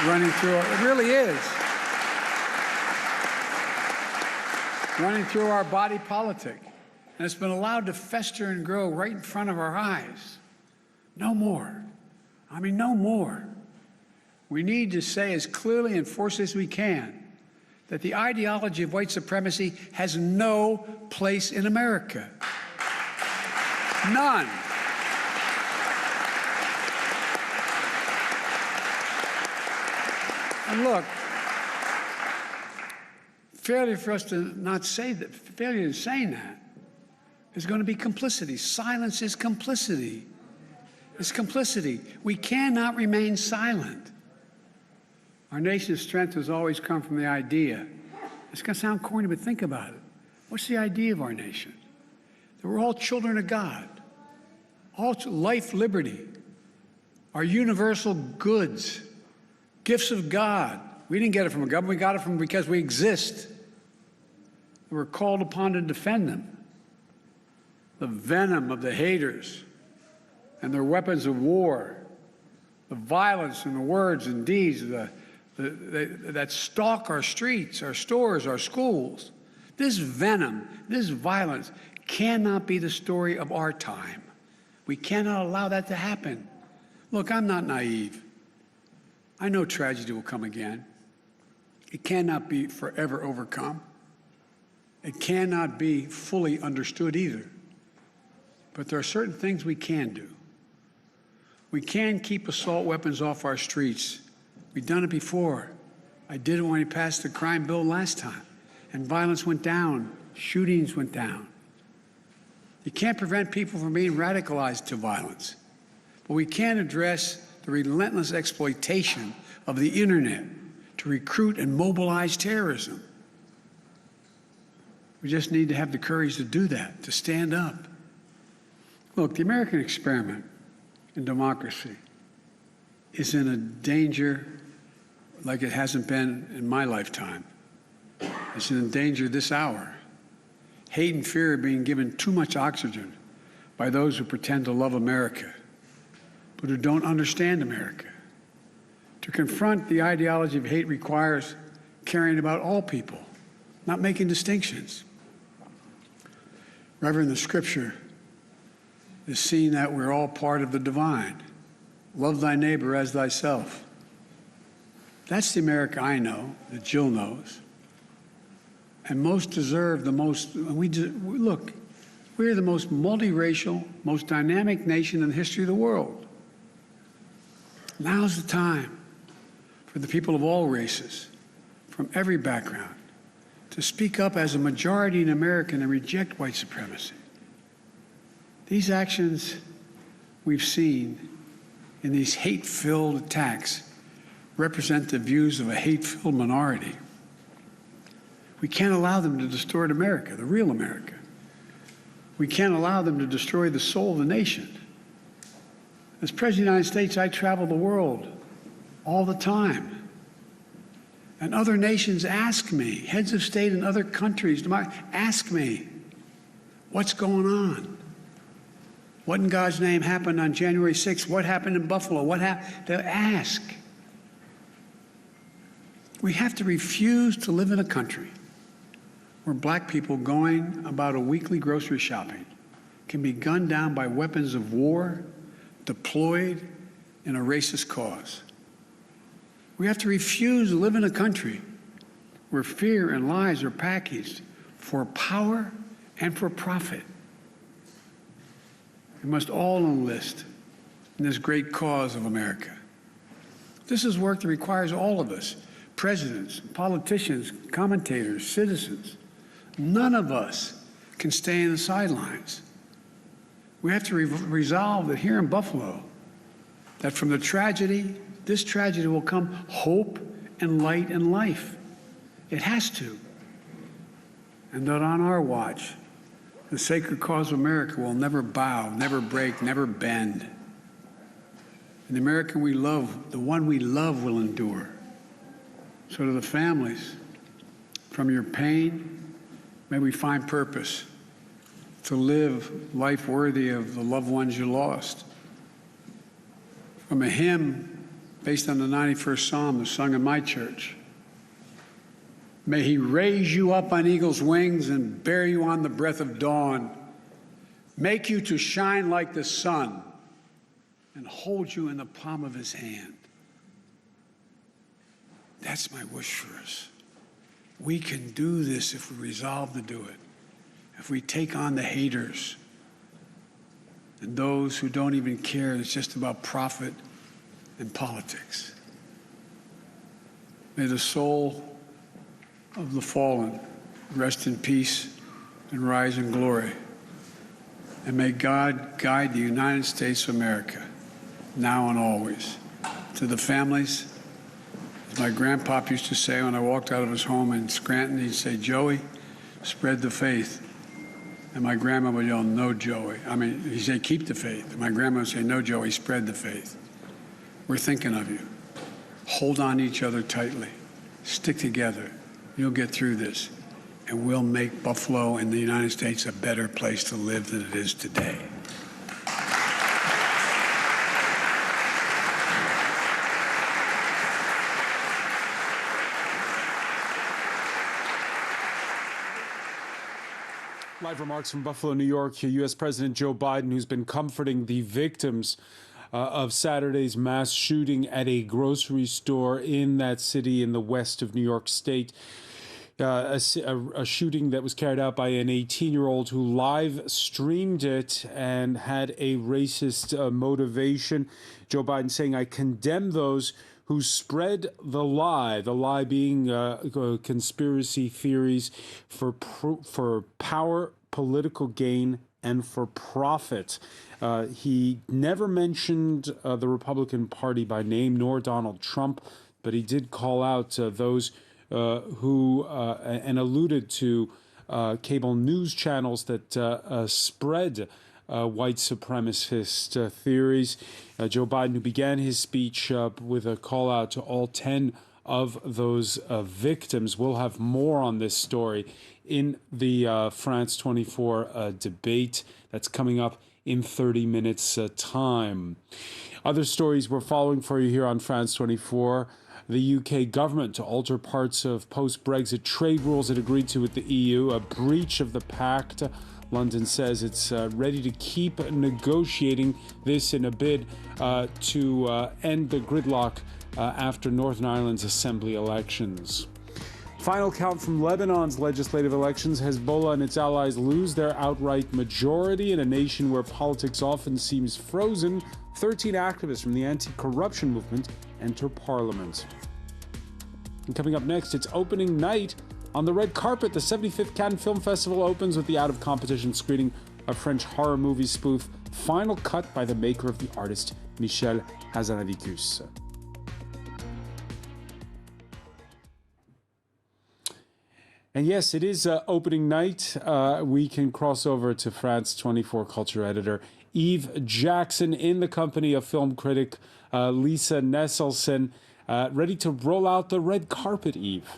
running through it really is. Running through our body politic. And it's been allowed to fester and grow right in front of our eyes. No more. I mean, no more. We need to say as clearly and forcefully as we can that the ideology of white supremacy has no place in America. None. And look, failure for us to not say that, failure in saying that, is going to be complicity. Silence is complicity. It's complicity. We cannot remain silent. Our nation's strength has always come from the idea. It's going to sound corny, but think about it. What's the idea of our nation? That we're all children of God. All life, liberty, our universal goods, gifts of God. We didn't get it from a government. We got it from because we exist. We're called upon to defend them. The venom of the haters and their weapons of war, the violence and the words and deeds that stalk our streets, our stores, our schools. This venom, this violence cannot be the story of our time. We cannot allow that to happen. Look, I'm not naive. I know tragedy will come again. It cannot be forever overcome. It cannot be fully understood either. But there are certain things we can do. We can keep assault weapons off our streets. We've done it before. I did it when we passed the crime bill last time, and violence went down, shootings went down. You can't prevent people from being radicalized to violence, but we can address the relentless exploitation of the internet to recruit and mobilize terrorism. We just need to have the courage to do that, to stand up. Look, the American experiment in democracy is in a danger like it hasn't been in my lifetime. It's in danger this hour. Hate and fear are being given too much oxygen by those who pretend to love America, but who don't understand America. To confront the ideology of hate requires caring about all people, not making distinctions. Reverend, the scripture is seeing that we're all part of the divine. Love thy neighbor as thyself. That's the America I know, that Jill knows. And most deserve the most, look, we're the most multiracial, most dynamic nation in the history of the world. Now's the time for the people of all races, from every background, to speak up as a majority in America and reject white supremacy. These actions we've seen in these hate-filled attacks represent the views of a hate-filled minority. We can't allow them to distort America, the real America. We can't allow them to destroy the soul of the nation. As President of the United States, I travel the world all the time. And other nations ask me, heads of state in other countries, ask me, what's going on? What in God's name happened on January 6th? What happened in Buffalo? What happened? They ask. We have to refuse to live in a country where black people going about a weekly grocery shopping can be gunned down by weapons of war deployed in a racist cause. We have to refuse to live in a country where fear and lies are packaged for power and for profit. We must all enlist in this great cause of America. This is work that requires all of us, presidents, politicians, commentators, citizens. None of us can stay in the sidelines. We have to resolve that here in Buffalo, that from the tragedy, this tragedy will come hope and light and life. It has to. And that on our watch, the sacred cause of America will never bow, never break, never bend. And the America we love, the one we love, will endure. So to the families, from your pain, may we find purpose to live life worthy of the loved ones you lost. From a hymn based on the 91st Psalm that's sung in my church, may he raise you up on eagle's wings and bear you on the breath of dawn, make you to shine like the sun, and hold you in the palm of his hand. That's my wish for us. We can do this if we resolve to do it. If we take on the haters and those who don't even care, it's just about profit and politics. May the soul of the fallen rest in peace and rise in glory. And may God guide the United States of America, now and always. To the families, as my grandpop used to say when I walked out of his home in Scranton, he'd say, Joey, spread the faith. And my grandma would yell, no, Joey. He'd say, keep the faith. And my grandma would say, no, Joey, spread the faith. We're thinking of you. Hold on to each other tightly. Stick together. You'll get through this. And we'll make Buffalo and the United States a better place to live than it is today.
Live remarks from Buffalo, New York. U.S. President Joe Biden, who's been comforting the victims of Saturday's mass shooting at a grocery store in that city in the west of New York State. A shooting that was carried out by an 18-year-old who live streamed it and had a racist motivation. Joe Biden saying, "I condemn those who spread the lie being conspiracy theories for power, political gain, and for profit." He never mentioned the Republican Party by name, nor Donald Trump, but he did call out those who and alluded to cable news channels that spread white supremacist theories. Joe Biden, who began his speech with a call out to all 10 of those victims. We'll have more on this story in the France 24 debate that's coming up in 30 minutes time. Other stories we're following for you here on France 24. The UK government to alter parts of post-Brexit trade rules it agreed to with the EU, a breach of the pact. London says it's ready to keep negotiating this in a bid to end the gridlock after Northern Ireland's assembly elections. Final count from Lebanon's legislative elections. Hezbollah and its allies lose their outright majority in a nation where politics often seems frozen. 13 activists from the anti-corruption movement enter parliament. And coming up next, it's opening night on the red carpet. The 75th Cannes Film Festival opens with the out-of-competition screening of French horror movie spoof Final Cut by the maker of The Artist, Michel Hazanavicius. And yes, it is opening night. We can cross over to France 24 culture editor Eve Jackson in the company of film critic Lisa Nesselson, ready to roll out the red carpet, Eve.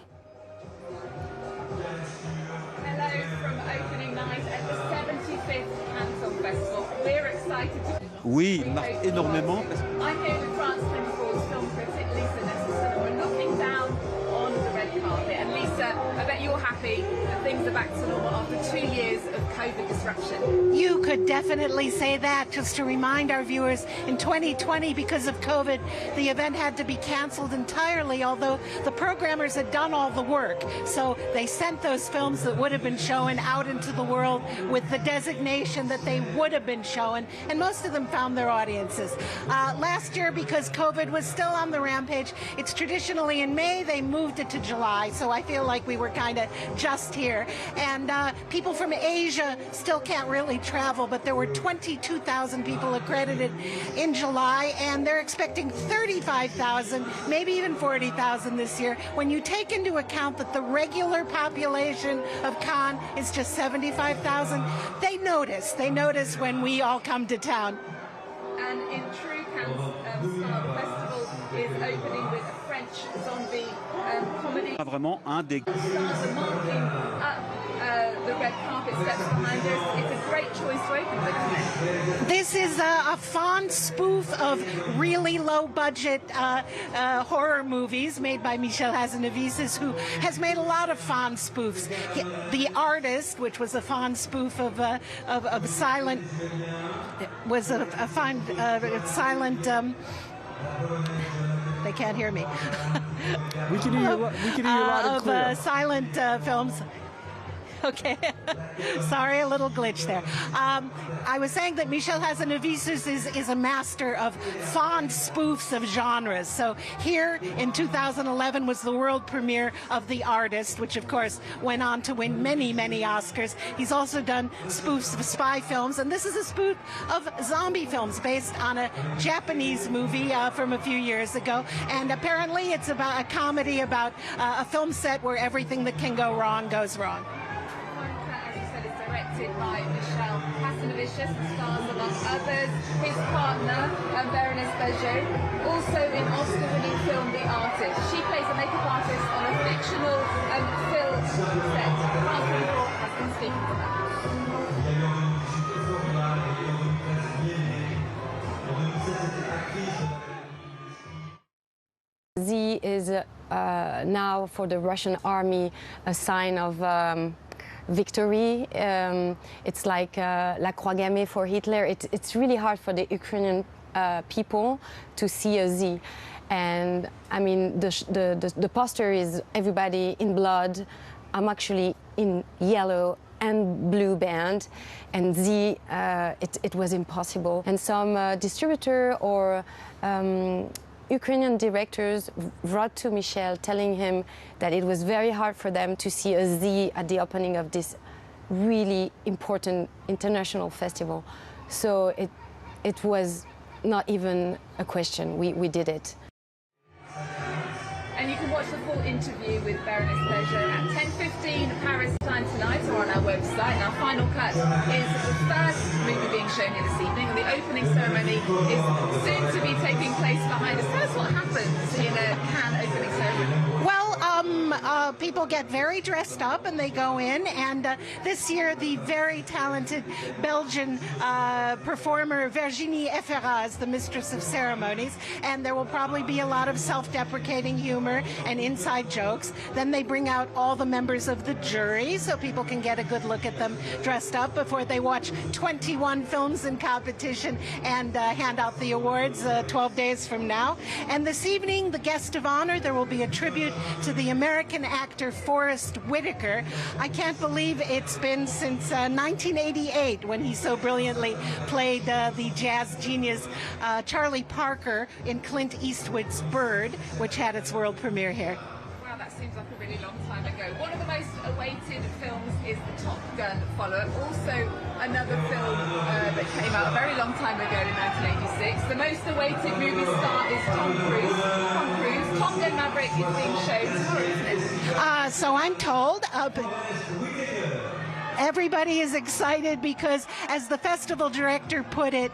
Hello from opening night at the 75th Cannes Film Festival. We're excited to...
Oui, il marque énormément.
I'm here with France 24's film critic Lisa Nesselson, and we're looking down on the red carpet. And Lisa, I bet you're happy that things are back to normal after 2 years of COVID disruption.
You could definitely say that. Just to remind our viewers, in 2020, because of COVID, the event had to be canceled entirely, although the programmers had done all the work. So they sent those films that would have been shown out into the world with the designation that they would have been shown, and most of them found their audiences. Last year, because COVID was still on the rampage, it's traditionally in May, they moved it to July, so I feel like we were kind of just here. And people from Asia still can't really travel, but there were 22,000 people accredited in July, and they're expecting 35,000, maybe even 40,000 this year. When you take into account that the regular population of Cannes is just 75,000, they notice when we all come to town.
And in true Cannes style, the festival is opening with a French zombie comedy.
Vraiment un des...
Stars are marking up the red carpet steps behind us. It's a great choice to open with, isn't it?
This is a fond spoof of really low-budget horror movies made by Michel Hazanavicius, who has made a lot of fond spoofs. The Artist, which was a fond spoof of silent, was a fond silent. They can't hear me.
We can hear you loud and clear.
Of silent films. Okay, sorry, a little glitch there. I was saying that Michel Hazanavicius is a master of fond spoofs of genres. So here in 2011 was the world premiere of The Artist, which of course went on to win many, many Oscars. He's also done spoofs of spy films, and this is a spoof of zombie films based on a Japanese movie from a few years ago. And apparently it's about a comedy about a film set where everything that can go wrong goes wrong.
Directed by Michel Hazanavicius, and stars among others his partner, Bérénice Bejo, also in Oscar-winning film The Artist. She plays a makeup artist on a fictional film set. France 24 has been speaking to her.
Z is now for the Russian army a sign of victory. It's like La Croix Gammée for Hitler. It's really hard for the Ukrainian people to see a Z. And I mean, the poster is everybody in blood. I'm actually in yellow and blue band, and Z, it was impossible. And some distributor or Ukrainian directors wrote to Michel telling him that it was very hard for them to see a Z at the opening of this really important international festival. So it was not even a question. We did it.
And you can watch the full interview with Baroness Berger at 10:15 Paris time tonight or on our website. And our final cut is the first movie being shown here this evening. And the opening ceremony is soon to be taking place behind us. Tell us what happens in a Cannes opening ceremony.
Well, people get very dressed up and they go in, and this year the very talented Belgian performer Virginie Efferat is the mistress of ceremonies, and there will probably be a lot of self-deprecating humor and inside jokes. Then they bring out all the members of the jury so people can get a good look at them dressed up before they watch 21 films in competition and hand out the awards 12 days from now. And this evening, the guest of honor, there will be a tribute to the American actor Forrest Whitaker. I can't believe it's been since 1988 when he so brilliantly played the jazz genius Charlie Parker in Clint Eastwood's Bird, which had its world premiere here.
Wow, that seems like a really long time ago. One of the most awaited films is the Top Gun follow-up. Also, another film that came out a very long time ago in 1986. The most awaited movie star is Tom Cruise. Top Gun Maverick is being shown tomorrow, isn't it?
So I'm told. Everybody is excited because, as the festival director put it,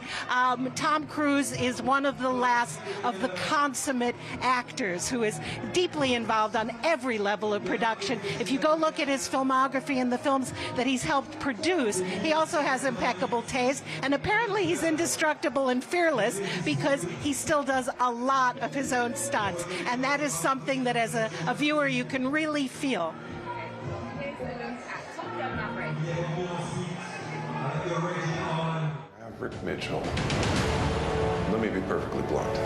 Tom Cruise is one of the last of the consummate actors who is deeply involved on every level of production. If you go look at his filmography and the films that he's helped produce, he also has impeccable taste, and apparently he's indestructible and fearless because he still does a lot of his own stunts, and that is something that as a viewer you can really feel.
Maverick Mitchell. Let me be perfectly blunt.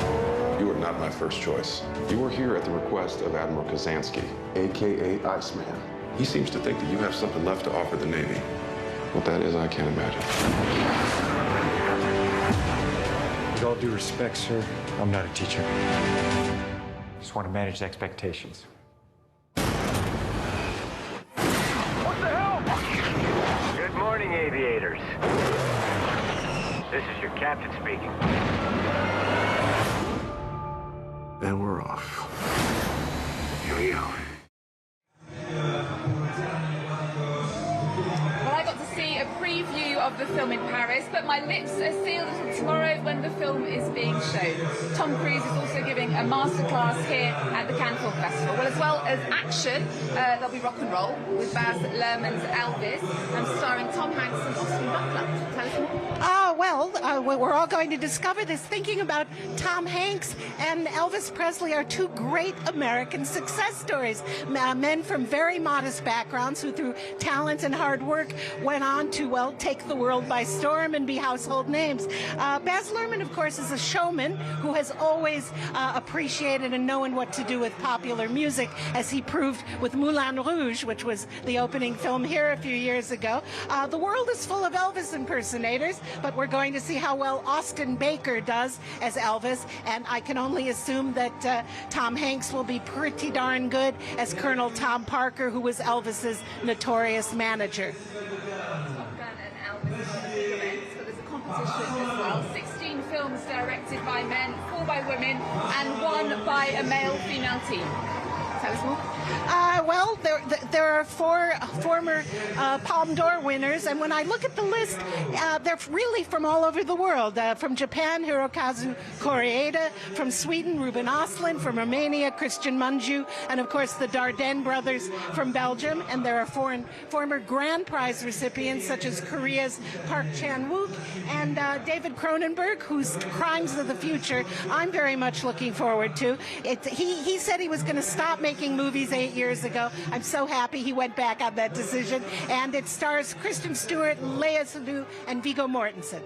You are not my first choice. You are here at the request of Admiral Kazansky, a.k.a. Iceman. He seems to think that you have something left to offer the Navy. What that is, I can't imagine.
With all due respect, sir, I'm not a teacher. I just want to manage expectations.
Good morning, aviators. This is your captain speaking.
And we're off.
Here we go.
Well, I got to see a preview of the film in Paris, but my lips are sealed until tomorrow when the film is being shown. Tom Cruise is also giving a masterclass here at the Cannes Film Festival. Well, as well as action, there'll be rock and roll with Baz Luhrmann's Elvis, and starring Tom Hanks and Austin Butler. Tell us more.
We're all going to discover this. Thinking about Tom Hanks and Elvis Presley are two great American success stories. Men from very modest backgrounds who, through talent and hard work, went on to, well, take the world by storm and be household names. Baz Luhrmann, of course, is a showman who has always appreciated and known what to do with popular music, as he proved with Moulin Rouge, which was the opening film here a few years ago. The world is full of Elvis impersonators, but we're going to see how well Austin Baker does as Elvis, and I can only assume that Tom Hanks will be pretty darn good as Colonel Tom Parker, who was Elvis's notorious manager.
Top Gun and Elvis are the big events, but there's a competition as well. 16 films directed by men, 4 by women, and 1 by a male-female team. Tell us more.
Well, there are 4 former Palme d'Or winners, and when I look at the list, they're really from all over the world. From Japan, Hirokazu Koreeda; from Sweden, Ruben Östlund; from Romania, Christian Mungiu; and of course the Dardenne brothers from Belgium. And there are former Grand Prize recipients such as Korea's Park Chan-wook and David Cronenberg, whose Crimes of the Future I'm very much looking forward to. He said he was going to stop making movies 8 years ago. I'm so happy he went back on that decision. And it stars Kristen Stewart, Lea Seydoux, and Viggo Mortensen.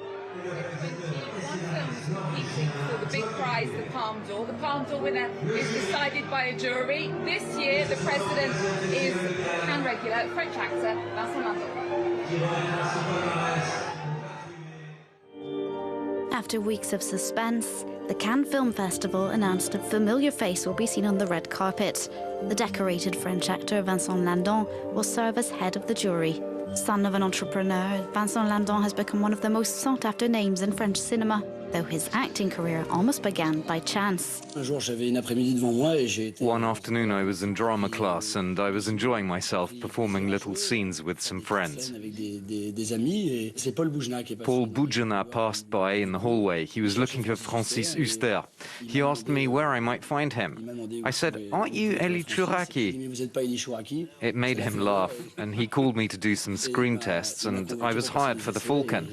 films competing for the big prize, the Palme d'Or. The Palme d'Or winner is decided by a jury. This year, the president is Cannes regular, French actor Vincent Lindon.
After weeks of suspense, the Cannes Film Festival announced a familiar face will be seen on the red carpet. The decorated French actor Vincent Lindon will serve as head of the jury. Son of an entrepreneur, Vincent Lindon has become one of the most sought-after names in French cinema, though his acting career almost began by chance.
One afternoon I was in drama class and I was enjoying myself performing little scenes with some friends. Paul Boudjana passed by in the hallway. He was looking for Francis Huster. He asked me where I might find him. I said, "Aren't you Elie Chouraki?" It made him laugh, and he called me to do some screen tests, and I was hired for the Falcon.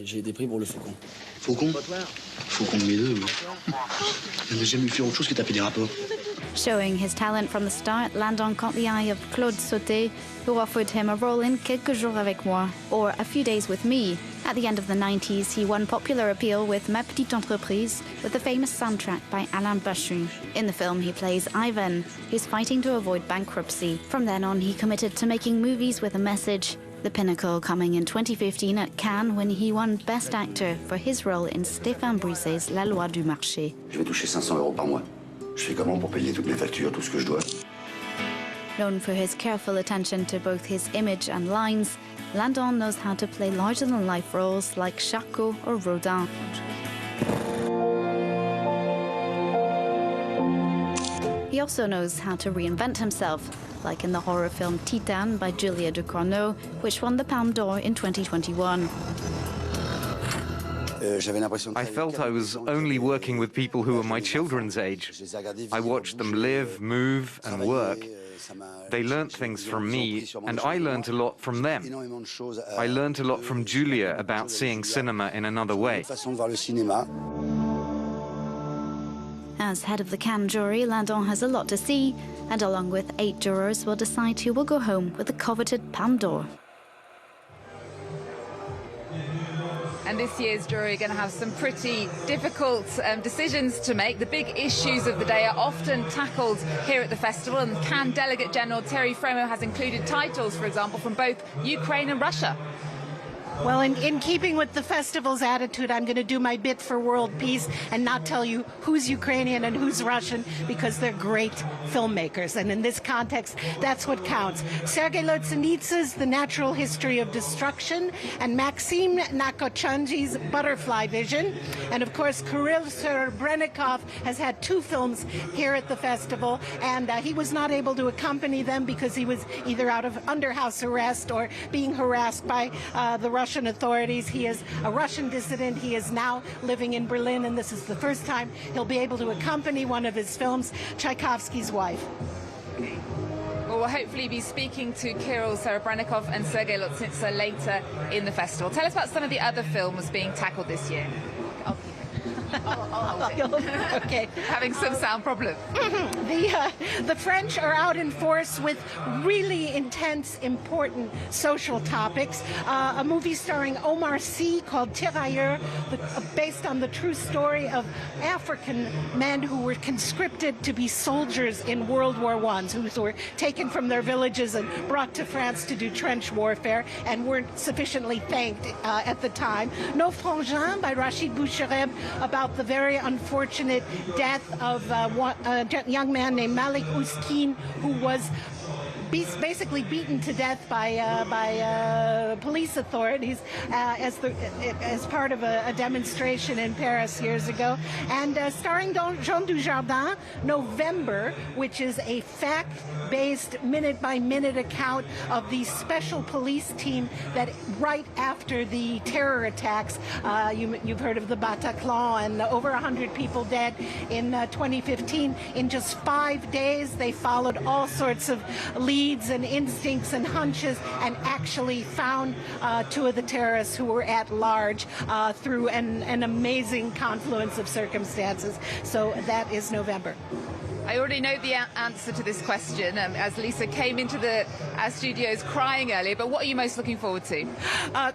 Showing his talent from the start, Lindon caught the eye of Claude Sauté, who offered him a role in Quelques jours avec moi, or A Few Days with Me. At the end of the 90s, he won popular appeal with Ma Petite Entreprise, with the famous soundtrack by Alain Bachung. In the film, he plays Ivan, who's fighting to avoid bankruptcy. From then on, he committed to making movies with a message. The pinnacle coming in 2015 at Cannes when he won Best Actor for his role in Stéphane Brissé's La Loi du Marché.
Je vais toucher 500 € par mois. Je fais comment pour payer toutes mes factures, tout ce que je dois?
Known for his careful attention to both his image and lines, Lindon knows how to play larger-than-life roles like Charcot or Rodin. He also knows how to reinvent himself, like in the horror film Titane by Julia Ducournau, which won the Palme d'Or in 2021.
I felt I was only working with people who were my children's age. I watched them live, move, and work. They learnt things from me, and I learnt a lot from them. I learnt a lot from Julia about seeing cinema in another way.
As head of the Cannes jury, Lindon has a lot to see, and along with 8 jurors will decide who will go home with the coveted Palme d'Or.
And this year's jury are going to have some pretty difficult decisions to make. The big issues of the day are often tackled here at the festival, and Cannes Delegate General Thierry Frémaux has included titles, for example, from both Ukraine and Russia.
Well, in keeping with the festival's attitude, I'm going to do my bit for world peace and not tell you who's Ukrainian and who's Russian, because they're great filmmakers. And in this context, that's what counts. Sergei Lotsenitsa's The Natural History of Destruction and Maxim Nakochanji's Butterfly Vision. And of course, Kirill Serebrennikov has had 2 films here at the festival, and he was not able to accompany them because he was either under house arrest or being harassed by the Russian authorities. He is a Russian dissident. He is now living in Berlin, and this is the first time he'll be able to accompany one of his films, Tchaikovsky's Wife.
Well, we'll hopefully be speaking to Kirill Serebrennikov and Sergei Lotsenitsa later in the festival. Tell us about some of the other films being tackled this year.
Okay.
Having some sound problem.
The French are out in force with really intense, important social topics. A movie starring Omar Sy called Tirailleurs, based on the true story of African men who were conscripted to be soldiers in World War I, who were taken from their villages and brought to France to do trench warfare and weren't sufficiently thanked at the time. Nos Frangins by Rachid Bouchereb, about the very unfortunate death of a young man named Malik Oustin, who was basically beaten to death by police authorities as part of a demonstration in Paris years ago. And starring Jean Dujardin, November, which is a fact-based, minute-by-minute account of the special police team that right after the terror attacks, you've heard of the Bataclan, and over 100 people dead in 2015. In just 5 days, they followed all sorts of leads and instincts and hunches and actually found 2 of the terrorists who were at large through an amazing confluence of circumstances. So that is November.
I already know the answer to this question, as Lisa came into our studios crying earlier, but what are you most looking forward to?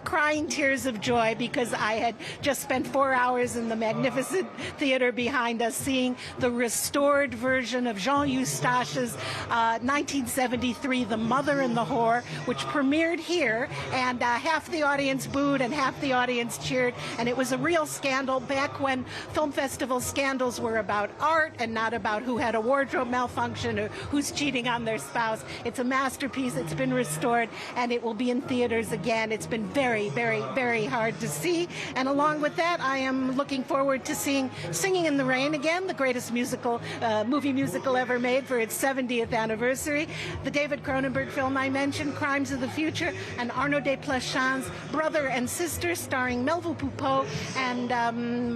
Crying tears of joy, because I had just spent 4 hours in the magnificent theater behind us seeing the restored version of Jean Eustache's 1973 The Mother and the Whore, which premiered here, and half the audience booed and half the audience cheered, and it was a real scandal back when film festival scandals were about art and not about who had a wardrobe malfunction or who's cheating on their spouse. It's a masterpiece. It's been restored, and it will be in theaters again. It's been very, very, very hard to see. And along with that, I am looking forward to seeing Singing in the Rain again, the greatest movie musical ever made for its 70th anniversary. The David Cronenberg film I mentioned, Crimes of the Future, and Arnaud Desplechin's Brother and Sister, starring Melville Poupeau and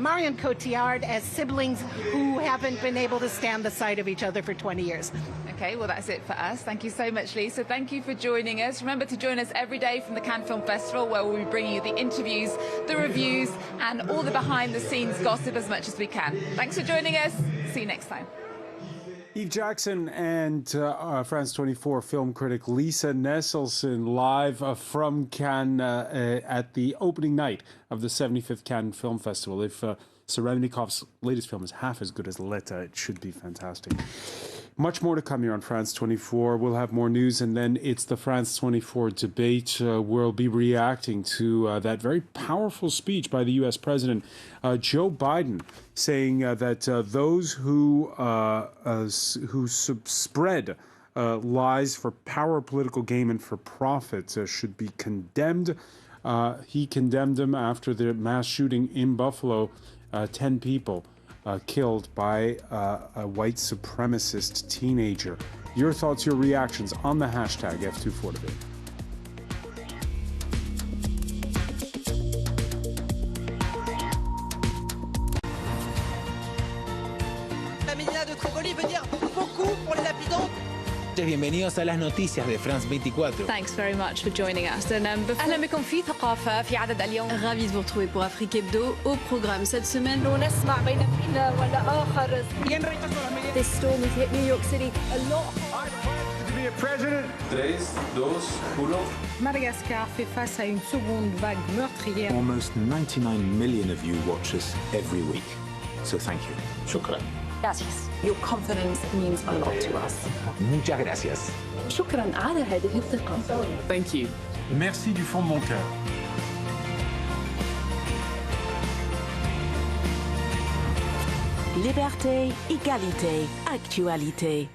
Marion Cotillard as siblings who haven't been able to stand the sight of each other for 20 years.
Okay, well, that's it for us. Thank you so much, Lisa. Thank you for joining us. Remember to join us every day from the Cannes Film Festival, where we'll be bringing you the interviews, the reviews, and all the behind-the-scenes gossip as much as we can. Thanks for joining us. See you next time.
Eve Jackson and France 24 film critic Lisa Nesselson live from Cannes at the opening night of the 75th Cannes Film Festival. If Serennikov's latest film is half as good as Letta, it should be fantastic. Much more to come here on France 24. We'll have more news, and then it's the France 24 debate. We'll be reacting to that very powerful speech by the U.S. President Joe Biden, saying that those who spread lies for power, political game, and for profit should be condemned. He condemned them after the mass shooting in Buffalo. 10 people killed by a white supremacist teenager. Your thoughts, your reactions on the hashtag F24Debate.
La médina de Tripoli veut dire beaucoup pour les habitants.
Bienvenidos a las noticias de France 24.
Thanks very much for joining us.
أهلا بكم في ثقافة في عدد اليوم.
Ravi de vous retrouver pour Afrique Hebdo. Au programme cette semaine.
نسمع بين حين والآخر. This storm has hit New York City a lot.
To be a president. 3, 2, 1.
Madagascar fait face à une seconde vague meurtrière.
Almost 99 million of you watch us every week. So thank you. شكرا.
Gracias. Your confidence means a lot to us.
Muchas gracias.
شكرا على هذه الثقة.
Thank you. Merci du fond de mon cœur.
Liberté, égalité, actualité.